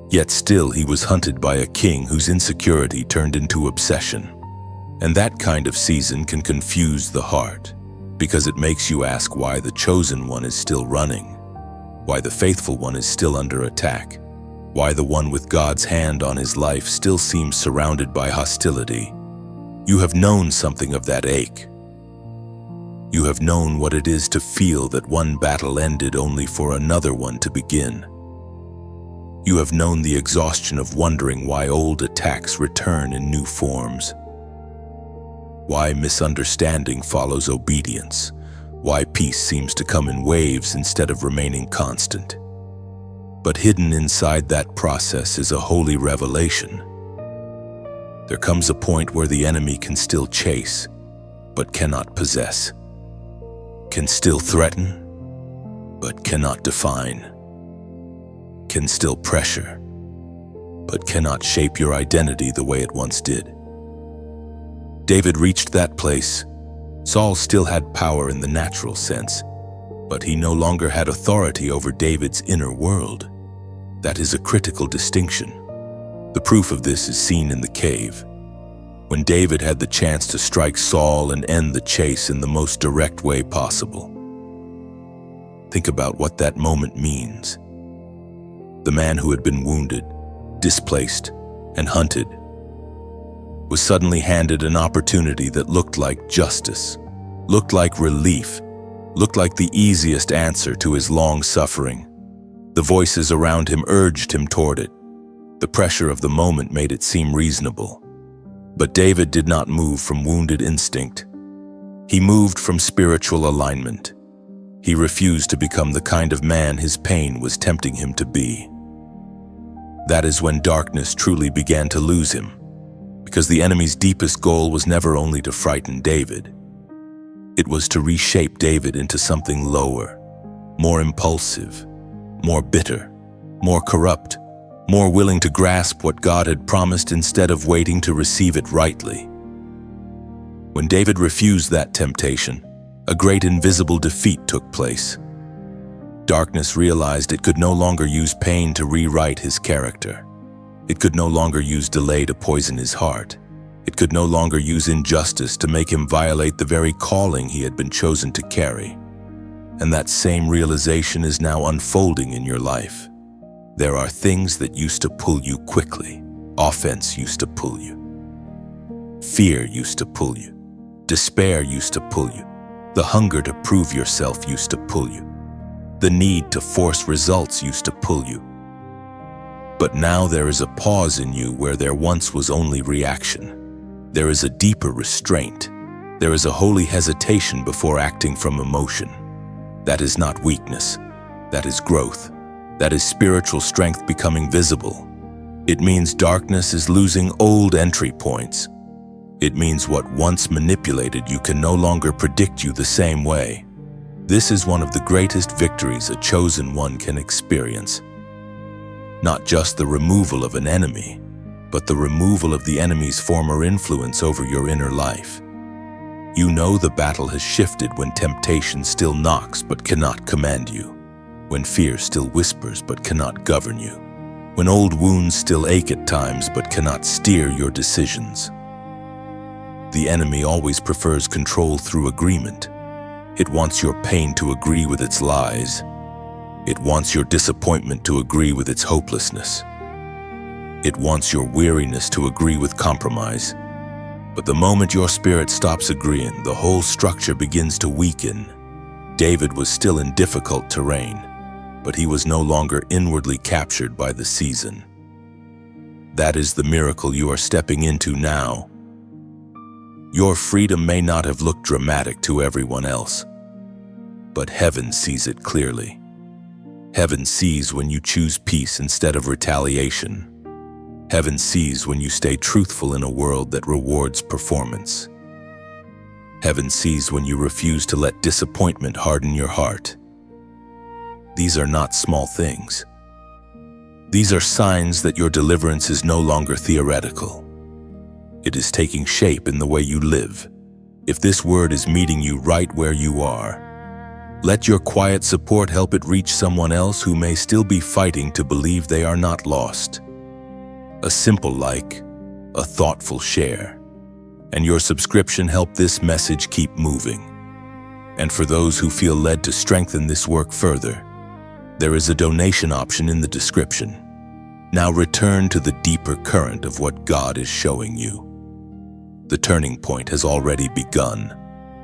Yet still he was hunted by a king whose insecurity turned into obsession. And that kind of season can confuse the heart, because it makes you ask why the chosen one is still running, why the faithful one is still under attack, why the one with God's hand on his life still seems surrounded by hostility. You have known something of that ache. You have known what it is to feel that one battle ended only for another one to begin. You have known the exhaustion of wondering why old attacks return in new forms, why misunderstanding follows obedience, why peace seems to come in waves instead of remaining constant. But hidden inside that process is a holy revelation. There comes a point where the enemy can still chase, but cannot possess, can still threaten, but cannot define, can still pressure, but cannot shape your identity the way it once did. David reached that place. Saul still had power in the natural sense, but he no longer had authority over David's inner world. That is a critical distinction. The proof of this is seen in the cave, when David had the chance to strike Saul and end the chase in the most direct way possible. Think about what that moment means. The man who had been wounded, displaced, and hunted was suddenly handed an opportunity that looked like justice, looked like relief, looked like the easiest answer to his long suffering. The voices around him urged him toward it. The pressure of the moment made it seem reasonable. But David did not move from wounded instinct. He moved from spiritual alignment. He refused to become the kind of man his pain was tempting him to be. That is when darkness truly began to lose him, because the enemy's deepest goal was never only to frighten David. It was to reshape David into something lower, more impulsive, more bitter, more corrupt, more willing to grasp what God had promised instead of waiting to receive it rightly. When David refused that temptation, a great invisible defeat took place. Darkness realized it could no longer use pain to rewrite his character. It could no longer use delay to poison his heart. It could no longer use injustice to make him violate the very calling he had been chosen to carry. And that same realization is now unfolding in your life. There are things that used to pull you quickly. Offense used to pull you. Fear used to pull you. Despair used to pull you. The hunger to prove yourself used to pull you. The need to force results used to pull you. But now there is a pause in you where there once was only reaction. There is a deeper restraint. There is a holy hesitation before acting from emotion. That is not weakness. That is growth. That is spiritual strength becoming visible. It means darkness is losing old entry points. It means what once manipulated you can no longer predict you the same way. This is one of the greatest victories a chosen one can experience. Not just the removal of an enemy, but the removal of the enemy's former influence over your inner life. You know the battle has shifted when temptation still knocks but cannot command you, when fear still whispers but cannot govern you, when old wounds still ache at times but cannot steer your decisions. The enemy always prefers control through agreement. It wants your pain to agree with its lies. It wants your disappointment to agree with its hopelessness. It wants your weariness to agree with compromise. But the moment your spirit stops agreeing, the whole structure begins to weaken. David was still in difficult terrain, but he was no longer inwardly captured by the season. That is the miracle you are stepping into now. Your freedom may not have looked dramatic to everyone else, but heaven sees it clearly. Heaven sees when you choose peace instead of retaliation. Heaven sees when you stay truthful in a world that rewards performance. Heaven sees when you refuse to let disappointment harden your heart. These are not small things. These are signs that your deliverance is no longer theoretical. It is taking shape in the way you live. If this word is meeting you right where you are, let your quiet support help it reach someone else who may still be fighting to believe they are not lost. A simple like, a thoughtful share, and your subscription help this message keep moving. And for those who feel led to strengthen this work further, there is a donation option in the description. Now return to the deeper current of what God is showing you. The turning point has already begun.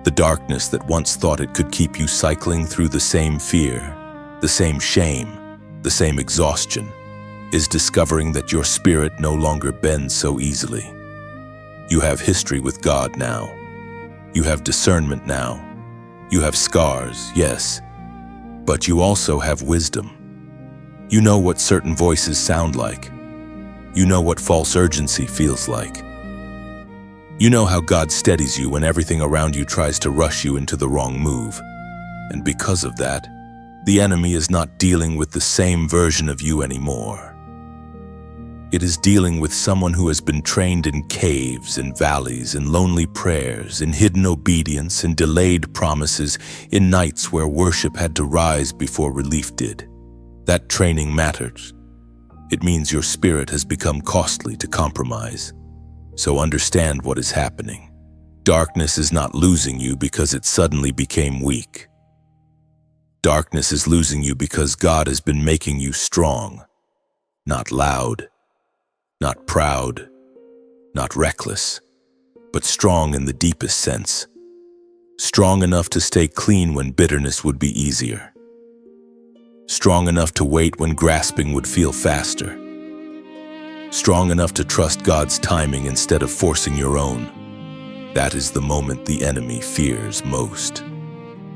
The darkness that once thought it could keep you cycling through the same fear, the same shame, the same exhaustion, is discovering that your spirit no longer bends so easily. You have history with God now. You have discernment now. You have scars, yes, but you also have wisdom. You know what certain voices sound like. You know what false urgency feels like. You know how God steadies you when everything around you tries to rush you into the wrong move. And because of that, the enemy is not dealing with the same version of you anymore. It is dealing with someone who has been trained in caves, in valleys, in lonely prayers, in hidden obedience, in delayed promises, in nights where worship had to rise before relief did. That training matters. It means your spirit has become costly to compromise. So understand what is happening. Darkness is not losing you because it suddenly became weak. Darkness is losing you because God has been making you strong, not loud, not proud, not reckless, but strong in the deepest sense. Strong enough to stay clean when bitterness would be easier. Strong enough to wait when grasping would feel faster. Strong enough to trust God's timing instead of forcing your own. That is the moment the enemy fears most.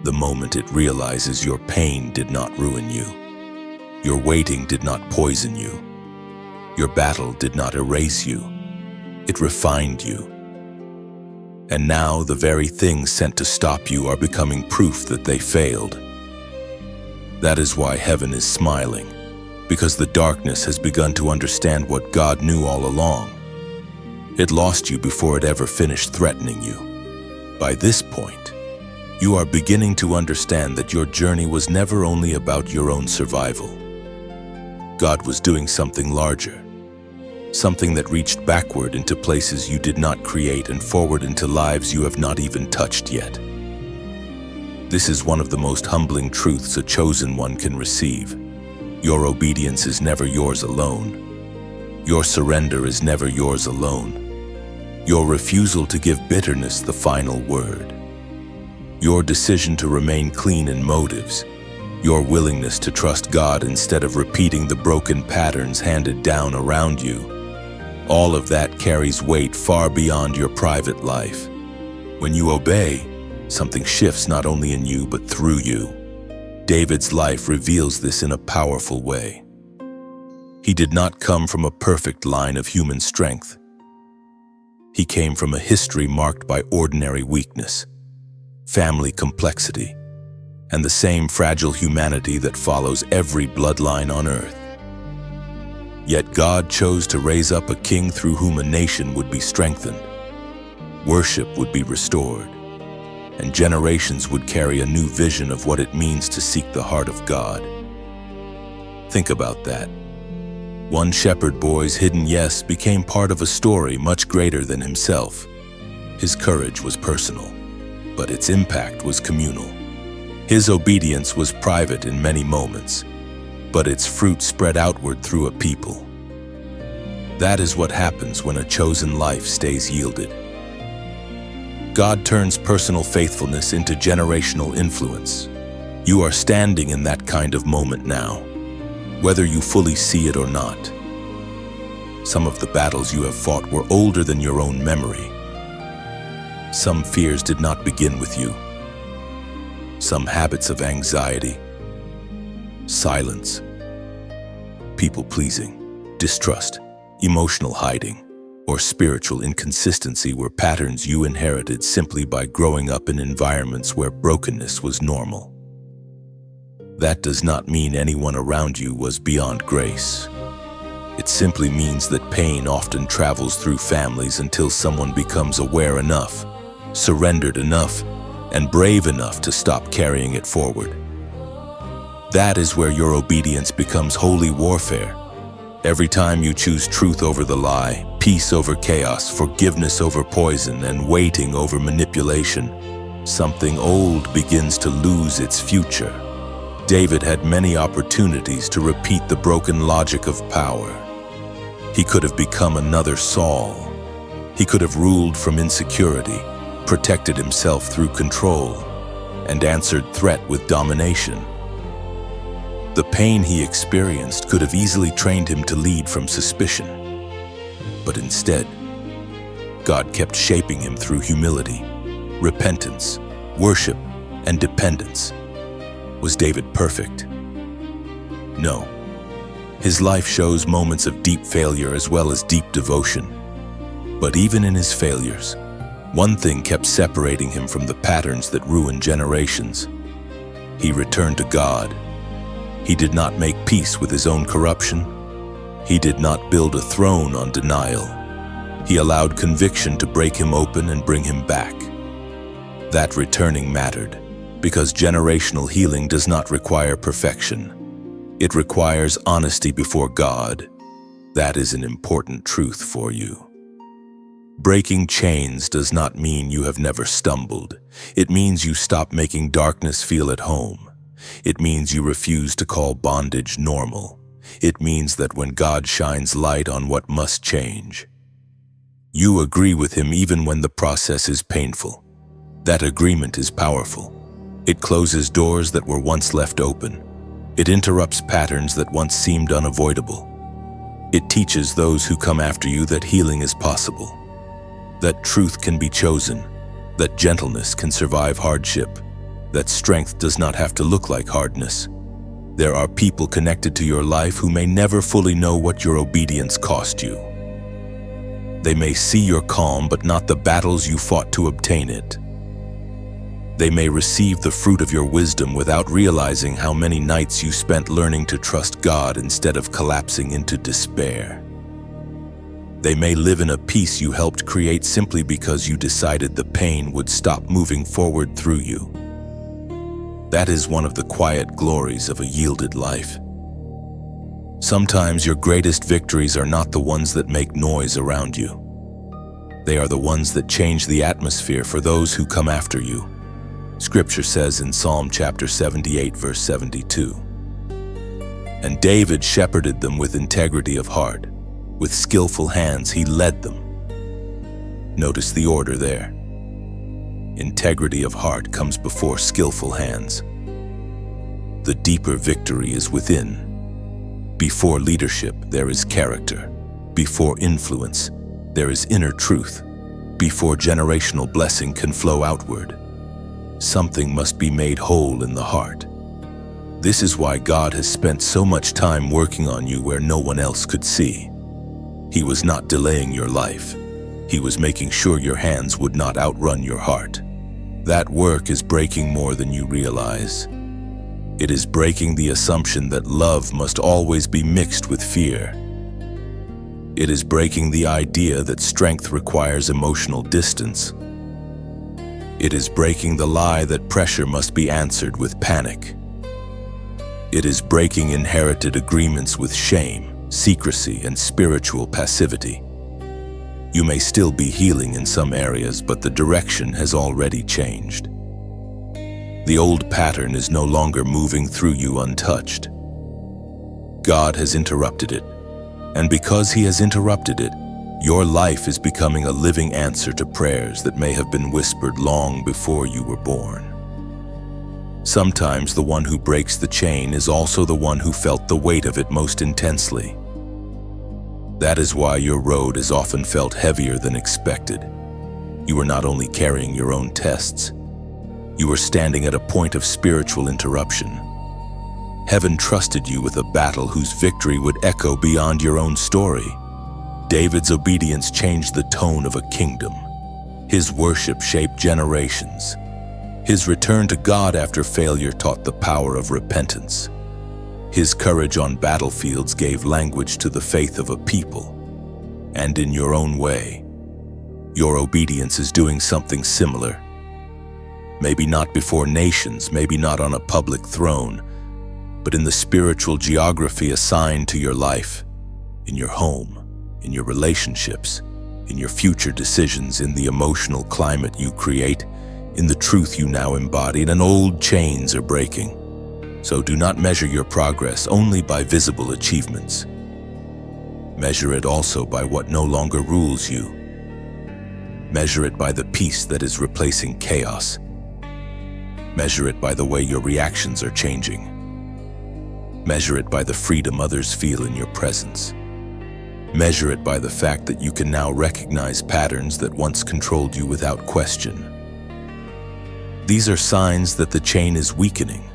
The moment it realizes your pain did not ruin you. Your waiting did not poison you. Your battle did not erase you. It refined you. And now the very things sent to stop you are becoming proof that they failed. That is why heaven is smiling, because the darkness has begun to understand what God knew all along. It lost you before it ever finished threatening you. By this point, you are beginning to understand that your journey was never only about your own survival. God was doing something larger. Something that reached backward into places you did not create and forward into lives you have not even touched yet. This is one of the most humbling truths a chosen one can receive. Your obedience is never yours alone. Your surrender is never yours alone. Your refusal to give bitterness the final word. Your decision to remain clean in motives. Your willingness to trust God instead of repeating the broken patterns handed down around you. All of that carries weight far beyond your private life. When you obey, something shifts not only in you but through you. David's life reveals this in a powerful way. He did not come from a perfect line of human strength. He came from a history marked by ordinary weakness, family complexity, and the same fragile humanity that follows every bloodline on earth. Yet God chose to raise up a king through whom a nation would be strengthened, worship would be restored, and generations would carry a new vision of what it means to seek the heart of God. Think about that. One shepherd boy's hidden yes became part of a story much greater than himself. His courage was personal, but its impact was communal. His obedience was private in many moments, but its fruit spread outward through a people. That is what happens when a chosen life stays yielded. God turns personal faithfulness into generational influence. You are standing in that kind of moment now, whether you fully see it or not. Some of the battles you have fought were older than your own memory. Some fears did not begin with you. Some habits of anxiety, silence, people-pleasing, distrust, emotional hiding, or spiritual inconsistency were patterns you inherited simply by growing up in environments where brokenness was normal. That does not mean anyone around you was beyond grace. It simply means that pain often travels through families until someone becomes aware enough, surrendered enough, and brave enough to stop carrying it forward. That is where your obedience becomes holy warfare. Every time you choose truth over the lie, peace over chaos, forgiveness over poison, and waiting over manipulation, something old begins to lose its future. David had many opportunities to repeat the broken logic of power. He could have become another Saul. He could have ruled from insecurity, protected himself through control, and answered threat with domination. The pain he experienced could have easily trained him to lead from suspicion. But instead, God kept shaping him through humility, repentance, worship, and dependence. Was David perfect? No. His life shows moments of deep failure as well as deep devotion. But even in his failures, one thing kept separating him from the patterns that ruin generations. He returned to God. He did not make peace with his own corruption. He did not build a throne on denial. He allowed conviction to break him open and bring him back. That returning mattered, because generational healing does not require perfection. It requires honesty before God. That is an important truth for you. Breaking chains does not mean you have never stumbled. It means you stop making darkness feel at home. It means you refuse to call bondage normal. It means that when God shines light on what must change, you agree with him even when the process is painful. That agreement is powerful. It closes doors that were once left open. It interrupts patterns that once seemed unavoidable. It teaches those who come after you that healing is possible, that truth can be chosen, that gentleness can survive hardship, that strength does not have to look like hardness. There are people connected to your life who may never fully know what your obedience cost you. They may see your calm but not the battles you fought to obtain it. They may receive the fruit of your wisdom without realizing how many nights you spent learning to trust God instead of collapsing into despair. They may live in a peace you helped create simply because you decided the pain would stop moving forward through you. That is one of the quiet glories of a yielded life. Sometimes your greatest victories are not the ones that make noise around you. They are the ones that change the atmosphere for those who come after you. Scripture says in Psalm chapter 78, verse 72, "And David shepherded them with integrity of heart. With skillful hands he led them." Notice the order there. Integrity of heart comes before skillful hands. The deeper victory is within. Before leadership, there is character. Before influence, there is inner truth. Before generational blessing can flow outward, something must be made whole in the heart. This is why God has spent so much time working on you where no one else could see. He was not delaying your life. He was making sure your hands would not outrun your heart. That work is breaking more than you realize. It is breaking the assumption that love must always be mixed with fear. It is breaking the idea that strength requires emotional distance. It is breaking the lie that pressure must be answered with panic. It is breaking inherited agreements with shame, secrecy, and spiritual passivity. You may still be healing in some areas, but the direction has already changed. The old pattern is no longer moving through you untouched. God has interrupted it, and because He has interrupted it, your life is becoming a living answer to prayers that may have been whispered long before you were born. Sometimes the one who breaks the chain is also the one who felt the weight of it most intensely. That is why your road has often felt heavier than expected. You are not only carrying your own tests, you are standing at a point of spiritual interruption. Heaven trusted you with a battle whose victory would echo beyond your own story. David's obedience changed the tone of a kingdom. His worship shaped generations. His return to God after failure taught the power of repentance. His courage on battlefields gave language to the faith of a people. And in your own way, your obedience is doing something similar. Maybe not before nations, maybe not on a public throne, but in the spiritual geography assigned to your life, in your home, in your relationships, in your future decisions, in the emotional climate you create, in the truth you now embody, and old chains are breaking. So do not measure your progress only by visible achievements. Measure it also by what no longer rules you. Measure it by the peace that is replacing chaos. Measure it by the way your reactions are changing. Measure it by the freedom others feel in your presence. Measure it by the fact that you can now recognize patterns that once controlled you without question. These are signs that the chain is weakening,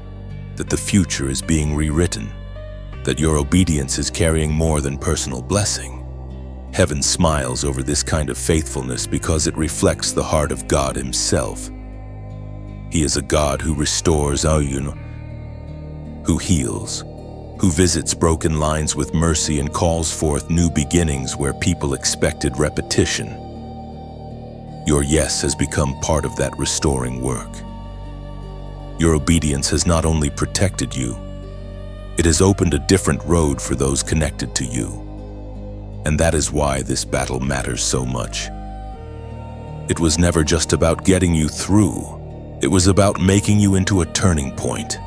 that the future is being rewritten, that your obedience is carrying more than personal blessing. Heaven smiles over this kind of faithfulness because it reflects the heart of God Himself. He is a God who restores, who heals, who visits broken lines with mercy and calls forth new beginnings where people expected repetition. Your yes has become part of that restoring work. Your obedience has not only protected you, it has opened a different road for those connected to you. And that is why this battle matters so much. It was never just about getting you through. It was about making you into a turning point.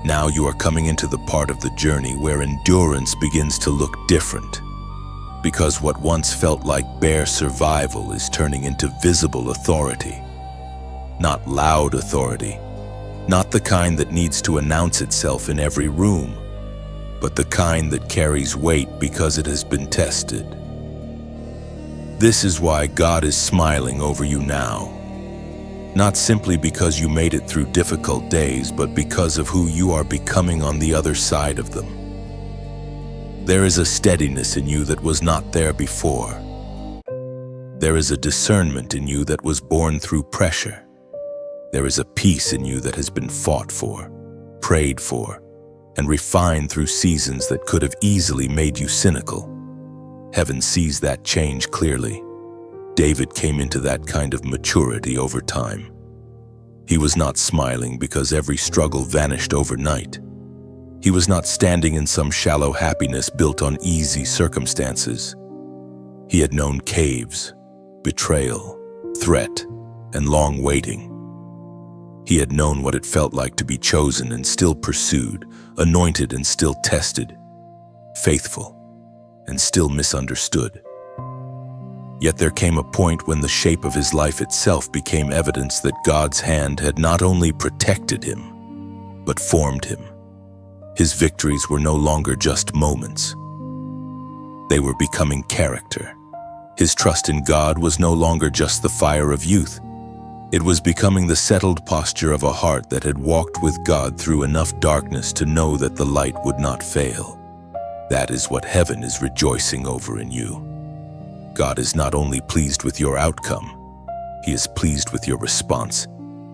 Now you are coming into the part of the journey where endurance begins to look different. Because what once felt like bare survival is turning into visible authority. Not loud authority, not the kind that needs to announce itself in every room, but the kind that carries weight because it has been tested. This is why God is smiling over you now. Not simply because you made it through difficult days, but because of who you are becoming on the other side of them. There is a steadiness in you that was not there before. There is a discernment in you that was born through pressure. There is a peace in you that has been fought for, prayed for, and refined through seasons that could have easily made you cynical. Heaven sees that change clearly. David came into that kind of maturity over time. He was not smiling because every struggle vanished overnight. He was not standing in some shallow happiness built on easy circumstances. He had known caves, betrayal, threat, and long waiting. He had known what it felt like to be chosen and still pursued, anointed and still tested, faithful and still misunderstood. Yet there came a point when the shape of his life itself became evidence that God's hand had not only protected him, but formed him. His victories were no longer just moments. They were becoming character. His trust in God was no longer just the fire of youth. It was becoming the settled posture of a heart that had walked with God through enough darkness to know that the light would not fail. That is what heaven is rejoicing over in you. God is not only pleased with your outcome, He is pleased with your response.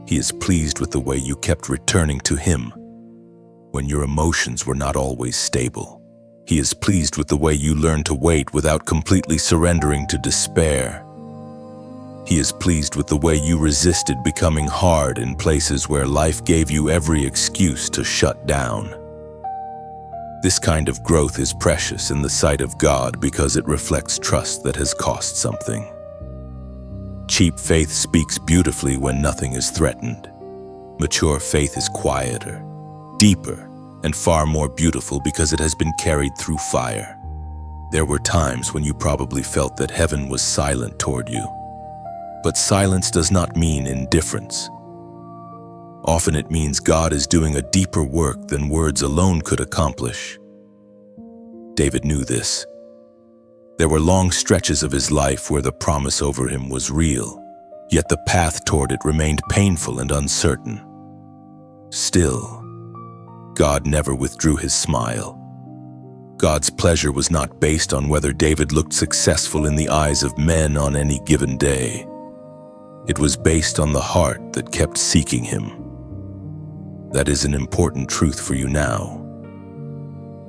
He is pleased with the way you kept returning to Him when your emotions were not always stable. He is pleased with the way you learned to wait without completely surrendering to despair. He is pleased with the way you resisted becoming hard in places where life gave you every excuse to shut down. This kind of growth is precious in the sight of God because it reflects trust that has cost something. Cheap faith speaks beautifully when nothing is threatened. Mature faith is quieter, deeper, and far more beautiful because it has been carried through fire. There were times when you probably felt that heaven was silent toward you. But silence does not mean indifference. Often it means God is doing a deeper work than words alone could accomplish. David knew this. There were long stretches of his life where the promise over him was real, yet the path toward it remained painful and uncertain. Still, God never withdrew His smile. God's pleasure was not based on whether David looked successful in the eyes of men on any given day. It was based on the heart that kept seeking Him. That is an important truth for you now.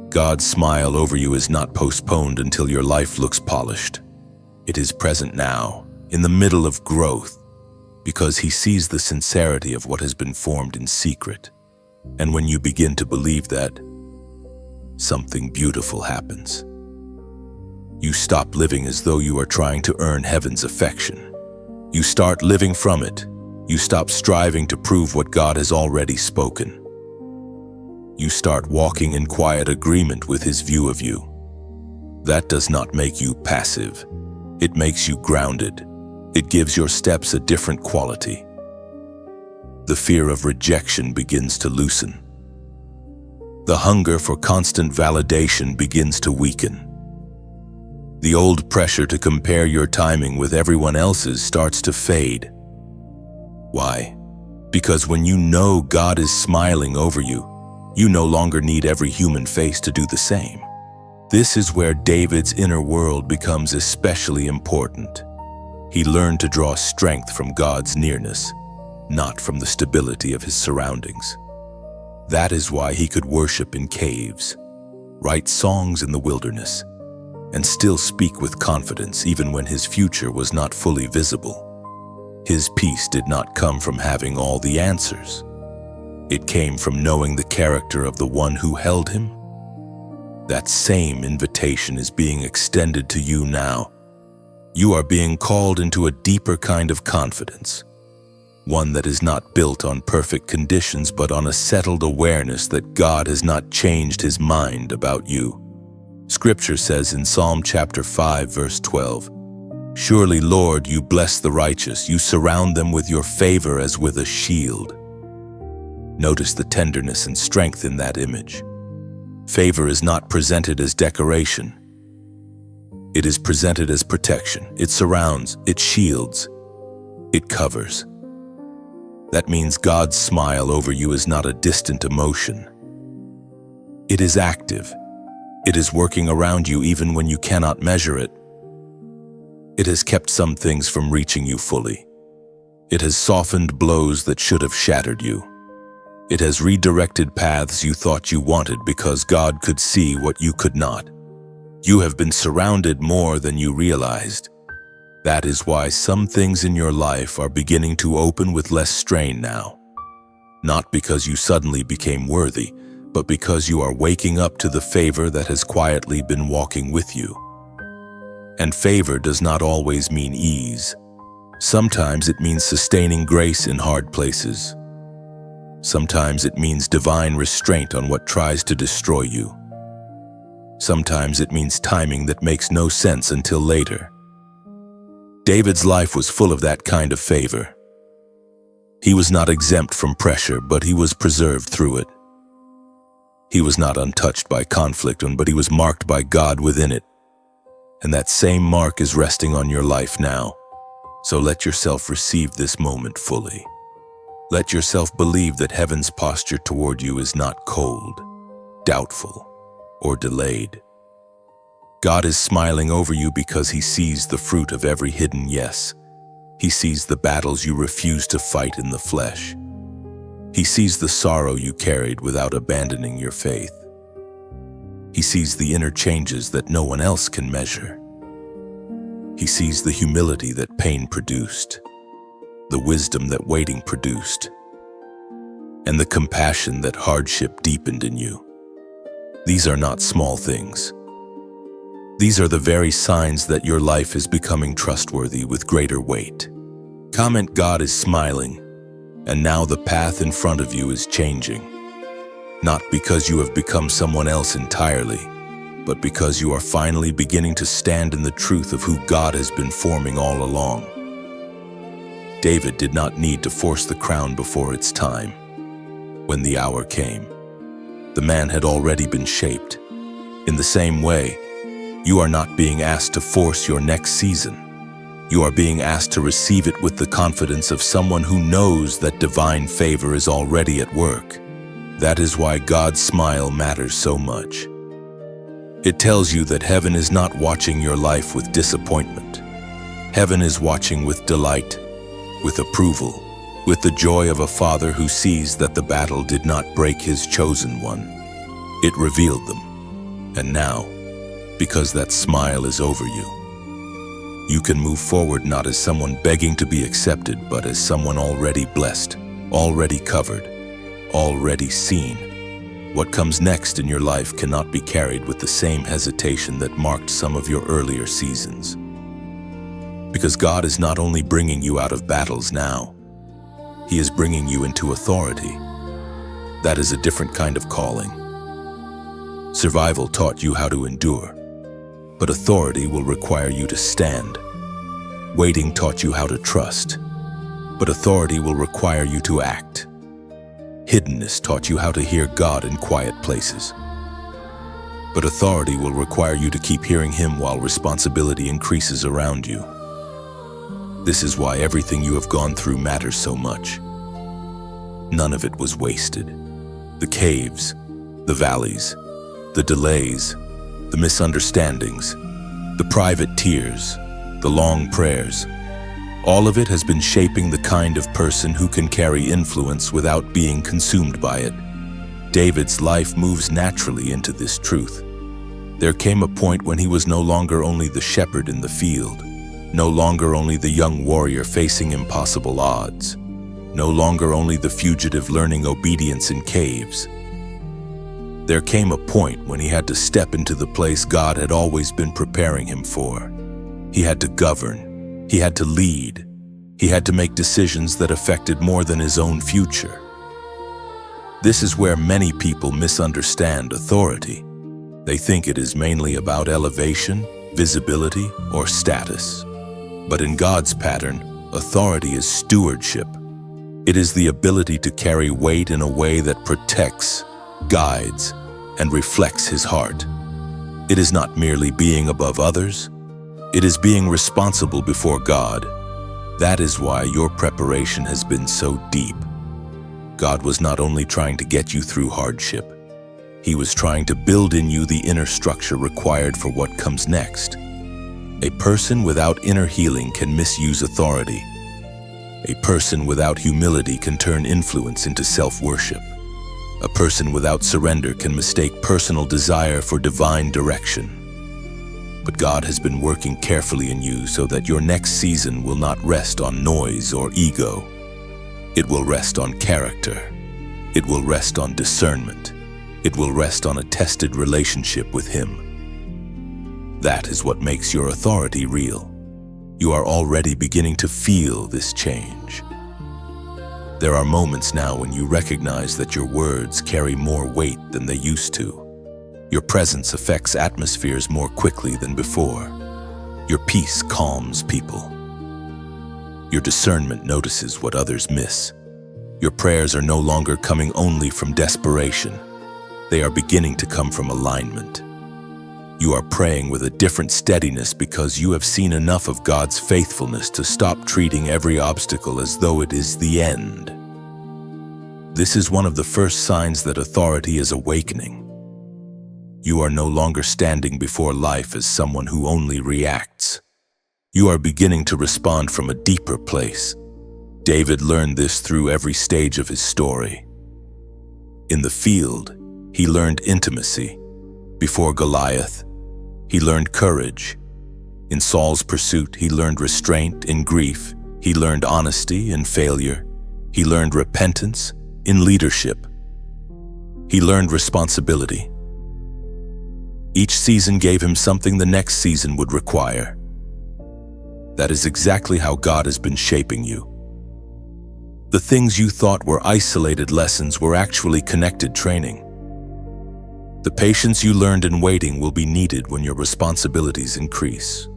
God's smile over you is not postponed until your life looks polished. It is present now, in the middle of growth, because He sees the sincerity of what has been formed in secret. And when you begin to believe that, something beautiful happens. You stop living as though you are trying to earn heaven's affection. You start living from it. You stop striving to prove what God has already spoken. You start walking in quiet agreement with His view of you. That does not make you passive. It makes you grounded. It gives your steps a different quality. The fear of rejection begins to loosen. The hunger for constant validation begins to weaken. The old pressure to compare your timing with everyone else's starts to fade. Why? Because when you know God is smiling over you, you no longer need every human face to do the same. This is where David's inner world becomes especially important. He learned to draw strength from God's nearness, not from the stability of his surroundings. That is why he could worship in caves, write songs in the wilderness, and still speak with confidence even when his future was not fully visible. His peace did not come from having all the answers. It came from knowing the character of the one who held him. That same invitation is being extended to you now. You are being called into a deeper kind of confidence, one that is not built on perfect conditions but on a settled awareness that God has not changed His mind about you. Scripture says in Psalm chapter 5, verse 12, "Surely, Lord, you bless the righteous. You surround them with your favor as with a shield." Notice the tenderness and strength in that image. Favor is not presented as decoration. It is presented as protection. It surrounds, it shields, it covers. That means God's smile over you is not a distant emotion. It is active. It is working around you even when you cannot measure it. It has kept some things from reaching you fully. It has softened blows that should have shattered you. It has redirected paths you thought you wanted because God could see what you could not. You have been surrounded more than you realized. That is why some things in your life are beginning to open with less strain now. Not because you suddenly became worthy, but because you are waking up to the favor that has quietly been walking with you. And favor does not always mean ease. Sometimes it means sustaining grace in hard places. Sometimes it means divine restraint on what tries to destroy you. Sometimes it means timing that makes no sense until later. David's life was full of that kind of favor. He was not exempt from pressure, but he was preserved through it. He was not untouched by conflict, but he was marked by God within it. And that same mark is resting on your life now. So let yourself receive this moment fully. Let yourself believe that heaven's posture toward you is not cold, doubtful, or delayed. God is smiling over you because He sees the fruit of every hidden yes. He sees the battles you refuse to fight in the flesh. He sees the sorrow you carried without abandoning your faith. He sees the inner changes that no one else can measure. He sees the humility that pain produced, the wisdom that waiting produced, and the compassion that hardship deepened in you. These are not small things. These are the very signs that your life is becoming trustworthy with greater weight. Comment, God is smiling, and now the path in front of you is changing. Not because you have become someone else entirely, but because you are finally beginning to stand in the truth of who God has been forming all along. David did not need to force the crown before its time. When the hour came, the man had already been shaped. In the same way, you are not being asked to force your next season. You are being asked to receive it with the confidence of someone who knows that divine favor is already at work. That is why God's smile matters so much. It tells you that heaven is not watching your life with disappointment. Heaven is watching with delight, with approval, with the joy of a father who sees that the battle did not break his chosen one. It revealed them. And now, because that smile is over you, you can move forward not as someone begging to be accepted, but as someone already blessed, already covered, already seen. What comes next in your life cannot be carried with the same hesitation that marked some of your earlier seasons. Because God is not only bringing you out of battles now, He is bringing you into authority. That is a different kind of calling. Survival taught you how to endure, but authority will require you to stand. Waiting taught you how to trust, but authority will require you to act. Hiddenness taught you how to hear God in quiet places, but authority will require you to keep hearing Him while responsibility increases around you. This is why everything you have gone through matters so much. None of it was wasted. The caves, the valleys, the delays, the misunderstandings, the private tears, the long prayers, all of it has been shaping the kind of person who can carry influence without being consumed by it. David's life moves naturally into this truth. There came a point when he was no longer only the shepherd in the field, no longer only the young warrior facing impossible odds, no longer only the fugitive learning obedience in caves. There came a point when he had to step into the place God had always been preparing him for. He had to govern. He had to lead. He had to make decisions that affected more than his own future. This is where many people misunderstand authority. They think it is mainly about elevation, visibility, or status. But in God's pattern, authority is stewardship. It is the ability to carry weight in a way that protects, guides, and reflects His heart. It is not merely being above others. It is being responsible before God. That is why your preparation has been so deep. God was not only trying to get you through hardship, He was trying to build in you the inner structure required for what comes next. A person without inner healing can misuse authority. A person without humility can turn influence into self-worship. A person without surrender can mistake personal desire for divine direction. But God has been working carefully in you so that your next season will not rest on noise or ego. It will rest on character. It will rest on discernment. It will rest on a tested relationship with Him. That is what makes your authority real. You are already beginning to feel this change. There are moments now when you recognize that your words carry more weight than they used to. Your presence affects atmospheres more quickly than before. Your peace calms people. Your discernment notices what others miss. Your prayers are no longer coming only from desperation. They are beginning to come from alignment. You are praying with a different steadiness because you have seen enough of God's faithfulness to stop treating every obstacle as though it is the end. This is one of the first signs that authority is awakening. You are no longer standing before life as someone who only reacts. You are beginning to respond from a deeper place. David learned this through every stage of his story. In the field, he learned intimacy. Before Goliath, he learned courage. In Saul's pursuit, he learned restraint. In grief, he learned honesty. In failure, he learned repentance. In leadership, he learned responsibility. Each season gave him something the next season would require. That is exactly how God has been shaping you. The things you thought were isolated lessons were actually connected training. The patience you learned in waiting will be needed when your responsibilities increase.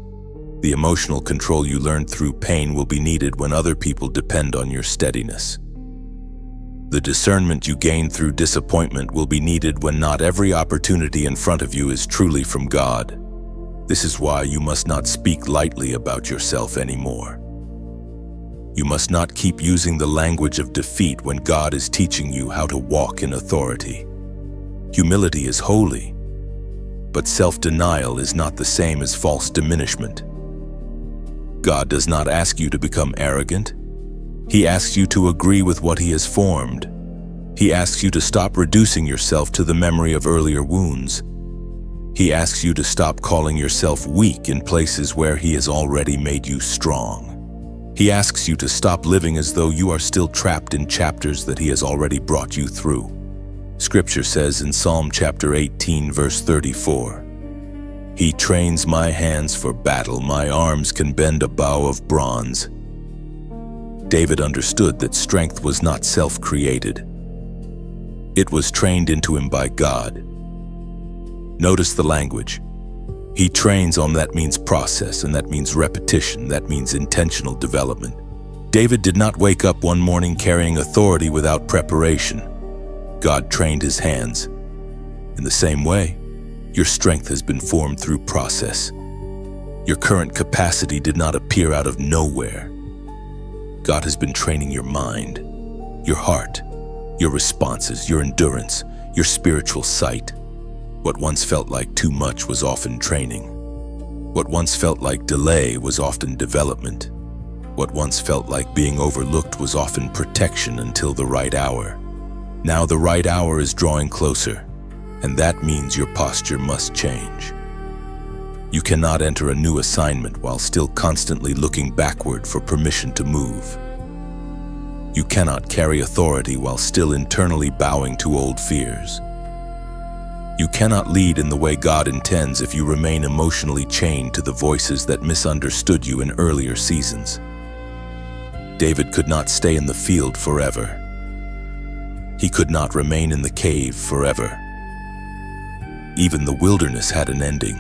The emotional control you learned through pain will be needed when other people depend on your steadiness. The discernment you gain through disappointment will be needed when not every opportunity in front of you is truly from God. This is why you must not speak lightly about yourself anymore. You must not keep using the language of defeat when God is teaching you how to walk in authority. Humility is holy, but self-denial is not the same as false diminishment. God does not ask you to become arrogant. He asks you to agree with what He has formed. He asks you to stop reducing yourself to the memory of earlier wounds. He asks you to stop calling yourself weak in places where He has already made you strong. He asks you to stop living as though you are still trapped in chapters that He has already brought you through. Scripture says in Psalm chapter 18, verse 34, "He trains my hands for battle, my arms can bend a bow of bronze." David understood that strength was not self-created. It was trained into him by God. Notice the language. He trains on, that means process, and that means repetition, that means intentional development. David did not wake up one morning carrying authority without preparation. God trained his hands. In the same way, your strength has been formed through process. Your current capacity did not appear out of nowhere. God has been training your mind, your heart, your responses, your endurance, your spiritual sight. What once felt like too much was often training. What once felt like delay was often development. What once felt like being overlooked was often protection until the right hour. Now the right hour is drawing closer, and that means your posture must change. You cannot enter a new assignment while still constantly looking backward for permission to move. You cannot carry authority while still internally bowing to old fears. You cannot lead in the way God intends if you remain emotionally chained to the voices that misunderstood you in earlier seasons. David could not stay in the field forever. He could not remain in the cave forever. Even the wilderness had an ending.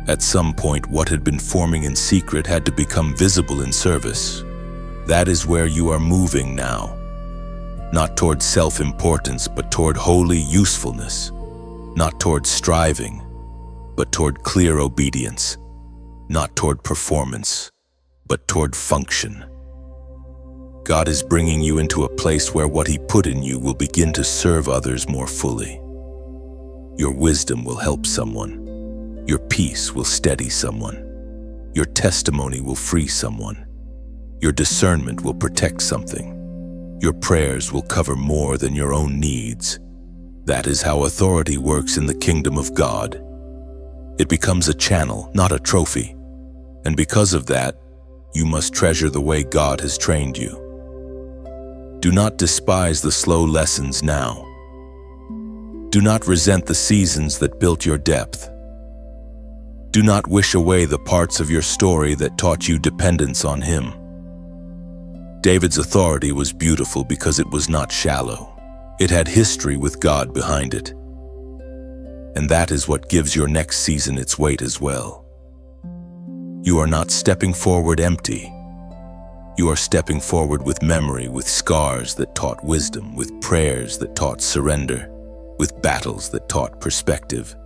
At some point, what had been forming in secret had to become visible in service. That is where you are moving now. Not toward self-importance, but toward holy usefulness. Not toward striving, but toward clear obedience. Not toward performance, but toward function. God is bringing you into a place where what He put in you will begin to serve others more fully. Your wisdom will help someone. Your peace will steady someone. Your testimony will free someone. Your discernment will protect something. Your prayers will cover more than your own needs. That is how authority works in the kingdom of God. It becomes a channel, not a trophy. And because of that, you must treasure the way God has trained you. Do not despise the slow lessons now. Do not resent the seasons that built your depth. Do not wish away the parts of your story that taught you dependence on Him. David's authority was beautiful because it was not shallow. It had history with God behind it. And that is what gives your next season its weight as well. You are not stepping forward empty. You are stepping forward with memory, with scars that taught wisdom, with prayers that taught surrender, with battles that taught perspective.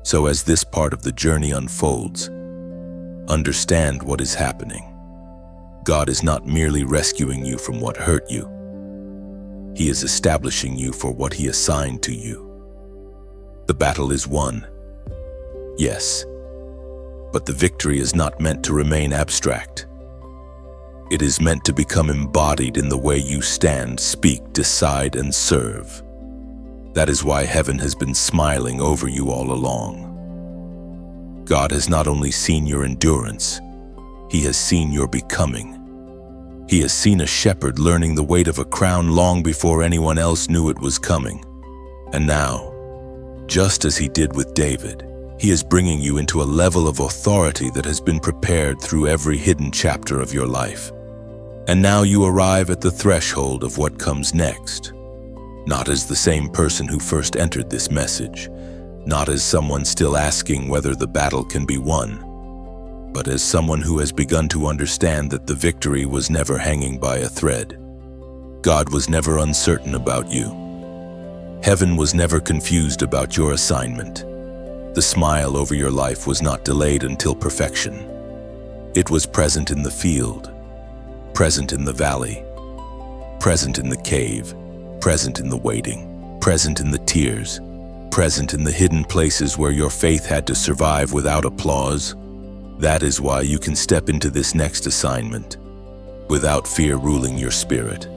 So as this part of the journey unfolds, understand what is happening. God is not merely rescuing you from what hurt you. He is establishing you for what He assigned to you. The battle is won. Yes, but the victory is not meant to remain abstract. It is meant to become embodied in the way you stand, speak, decide, and serve. That is why heaven has been smiling over you all along. God has not only seen your endurance, He has seen your becoming. He has seen a shepherd learning the weight of a crown long before anyone else knew it was coming. And now, just as He did with David, He is bringing you into a level of authority that has been prepared through every hidden chapter of your life. And now you arrive at the threshold of what comes next. Not as the same person who first entered this message, not as someone still asking whether the battle can be won, but as someone who has begun to understand that the victory was never hanging by a thread. God was never uncertain about you. Heaven was never confused about your assignment. The smile over your life was not delayed until perfection. It was present in the field, present in the valley, present in the cave, present in the waiting, present in the tears, present in the hidden places where your faith had to survive without applause. That is why you can step into this next assignment without fear ruling your spirit.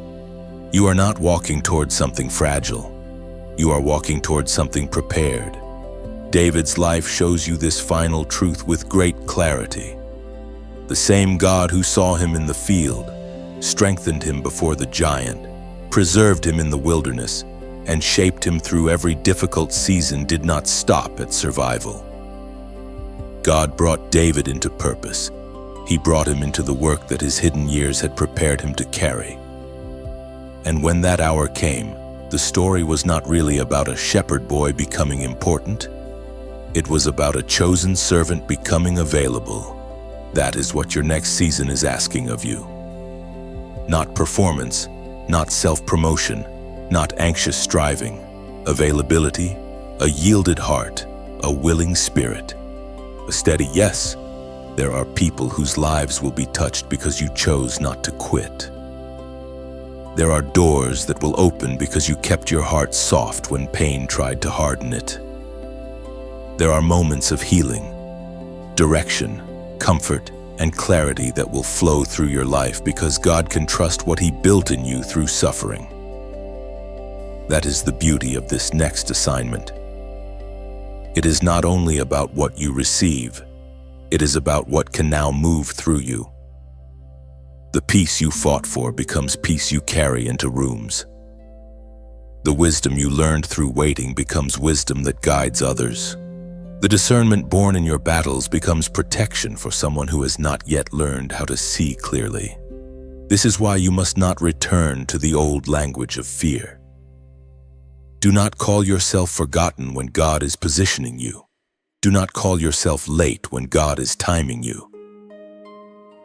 You are not walking towards something fragile. You are walking towards something prepared. David's life shows you this final truth with great clarity. The same God who saw him in the field, strengthened him before the giant, preserved him in the wilderness, and shaped him through every difficult season did not stop at survival. God brought David into purpose. He brought him into the work that his hidden years had prepared him to carry. And when that hour came, the story was not really about a shepherd boy becoming important. It was about a chosen servant becoming available. That is what your next season is asking of you. Not performance, not self-promotion, not anxious striving. Availability, a yielded heart, a willing spirit. A steady yes. There are people whose lives will be touched because you chose not to quit. There are doors that will open because you kept your heart soft when pain tried to harden it. There are moments of healing, direction, comfort, and clarity that will flow through your life because God can trust what He built in you through suffering. That is the beauty of this next assignment. It is not only about what you receive, it is about what can now move through you. The peace you fought for becomes peace you carry into rooms. The wisdom you learned through waiting becomes wisdom that guides others. The discernment born in your battles becomes protection for someone who has not yet learned how to see clearly. This is why you must not return to the old language of fear. Do not call yourself forgotten when God is positioning you. Do not call yourself late when God is timing you.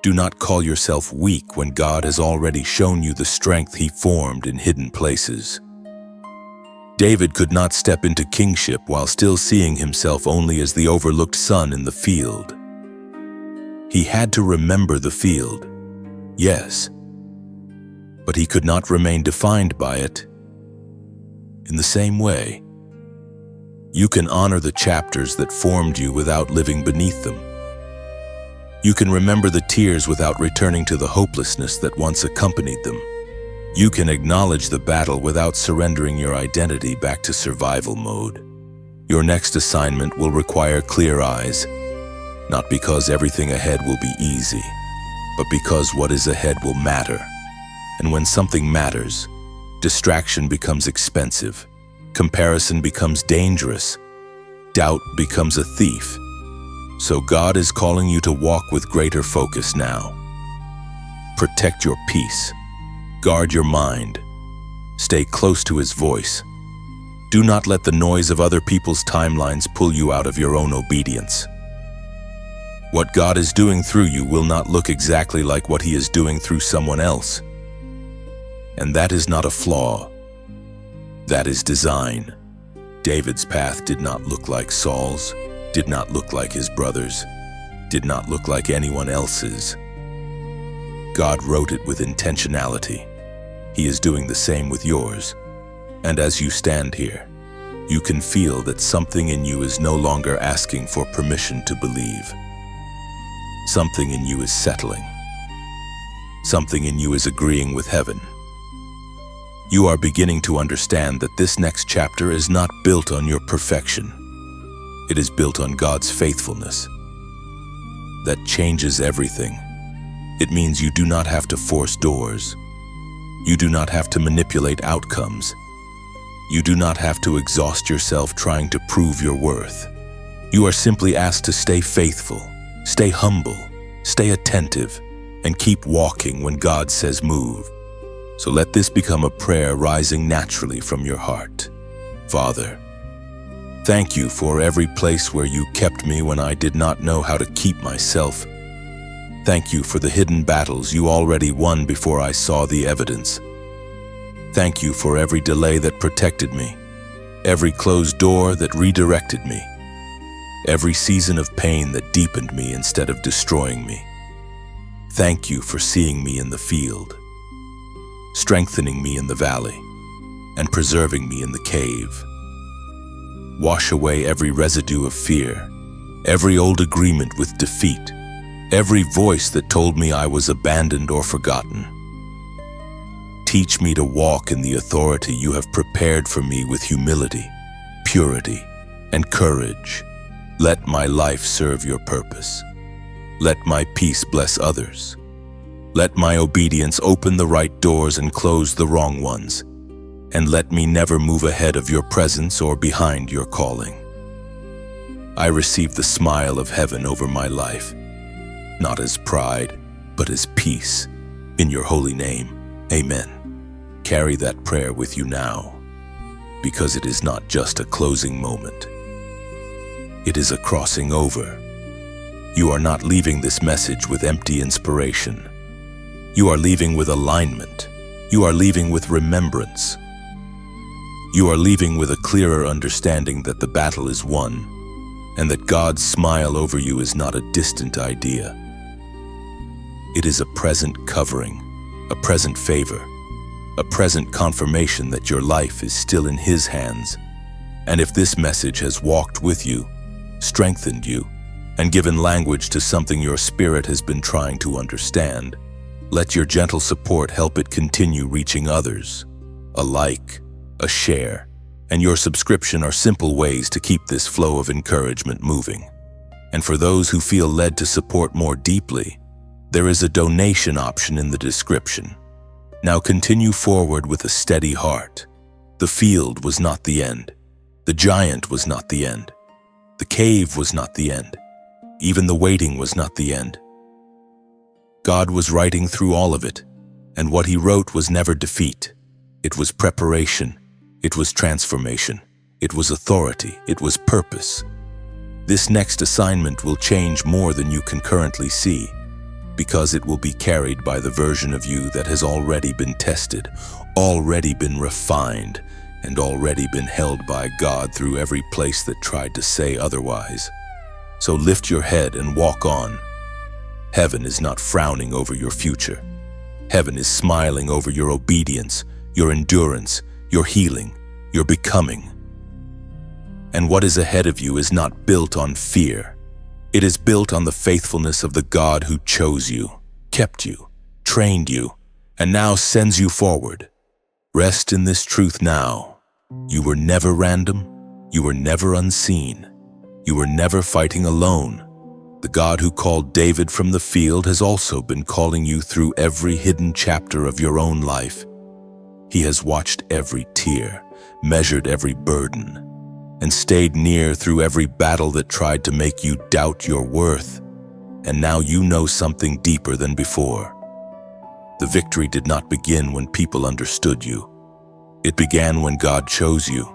Do not call yourself weak when God has already shown you the strength He formed in hidden places. David could not step into kingship while still seeing himself only as the overlooked son in the field. He had to remember the field, yes, but he could not remain defined by it. In the same way, you can honor the chapters that formed you without living beneath them. You can remember the tears without returning to the hopelessness that once accompanied them. You can acknowledge the battle without surrendering your identity back to survival mode. Your next assignment will require clear eyes, not because everything ahead will be easy, but because what is ahead will matter. And when something matters, distraction becomes expensive, comparison becomes dangerous, doubt becomes a thief. So God is calling you to walk with greater focus now. Protect your peace. Guard your mind. Stay close to His voice. Do not let the noise of other people's timelines pull you out of your own obedience. What God is doing through you will not look exactly like what He is doing through someone else. And that is not a flaw. That is design. David's path did not look like Saul's, did not look like his brothers, did not look like anyone else's. God wrote it with intentionality. He is doing the same with yours. And as you stand here, You can feel that something in you is no longer asking for permission to believe. Something in you is settling. Something in you is agreeing with heaven. You are beginning to understand that this next chapter is not built on your perfection. It is built on God's faithfulness. That changes everything. It means you do not have to force doors. You do not have to manipulate outcomes. You do not have to exhaust yourself trying to prove your worth. You are simply asked to stay faithful, stay humble, stay attentive, and keep walking when God says move. So let this become a prayer rising naturally from your heart. Father, thank you for every place where you kept me when I did not know how to keep myself. Thank you for the hidden battles you already won before I saw the evidence. Thank you for every delay that protected me, every closed door that redirected me, every season of pain that deepened me instead of destroying me. Thank you for seeing me in the field, strengthening me in the valley, and preserving me in the cave. Wash away every residue of fear, every old agreement with defeat, every voice that told me I was abandoned or forgotten. Teach me to walk in the authority you have prepared for me with humility, purity, and courage. Let my life serve your purpose. Let my peace bless others. Let my obedience open the right doors and close the wrong ones. And let me never move ahead of your presence or behind your calling. I receive the smile of heaven over my life, not as pride, but as peace. In your holy name, amen. Carry that prayer with you now, because it is not just a closing moment. It is a crossing over. You are not leaving this message with empty inspiration. You are leaving with alignment. You are leaving with remembrance. You are leaving with a clearer understanding that the battle is won, and that God's smile over you is not a distant idea. It is a present covering, a present favor, a present confirmation that your life is still in His hands. And if this message has walked with you, strengthened you, and given language to something your spirit has been trying to understand, let your gentle support help it continue reaching others. A like, a share, and your subscription are simple ways to keep this flow of encouragement moving. And for those who feel led to support more deeply, there is a donation option in the description. Now continue forward with a steady heart. The field was not the end. The giant was not the end. The cave was not the end. Even the waiting was not the end. God was writing through all of it, and what He wrote was never defeat. It was preparation. It was transformation. It was authority. It was purpose. This next assignment will change more than you can currently see, because it will be carried by the version of you that has already been tested, already been refined, and already been held by God through every place that tried to say otherwise. So lift your head and walk on. Heaven is not frowning over your future. Heaven is smiling over your obedience, your endurance, your healing, your becoming. And what is ahead of you is not built on fear. It is built on the faithfulness of the God who chose you, kept you, trained you, and now sends you forward. Rest in this truth now. You were never random. You were never unseen. You were never fighting alone. The God who called David from the field has also been calling you through every hidden chapter of your own life. He has watched every tear, measured every burden, and stayed near through every battle that tried to make you doubt your worth. And now you know something deeper than before. The victory did not begin when people understood you. It began when God chose you.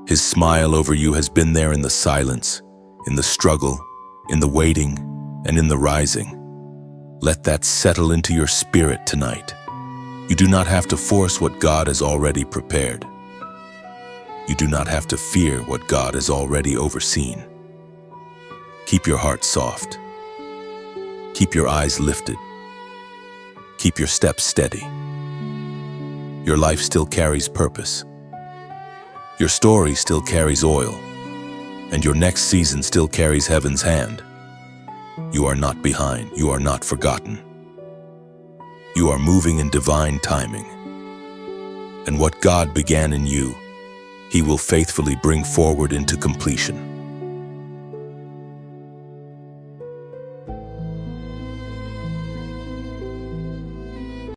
His smile over you has been there in the silence, in the struggle, in the waiting, and in the rising. Let that settle into your spirit tonight. You do not have to force what God has already prepared. You do not have to fear what God has already overseen. Keep your heart soft. Keep your eyes lifted. Keep your steps steady. Your life still carries purpose. Your story still carries oil, and your next season still carries heaven's hand. You are not behind. You are not forgotten. You are moving in divine timing. And what God began in you, He will faithfully bring forward into completion.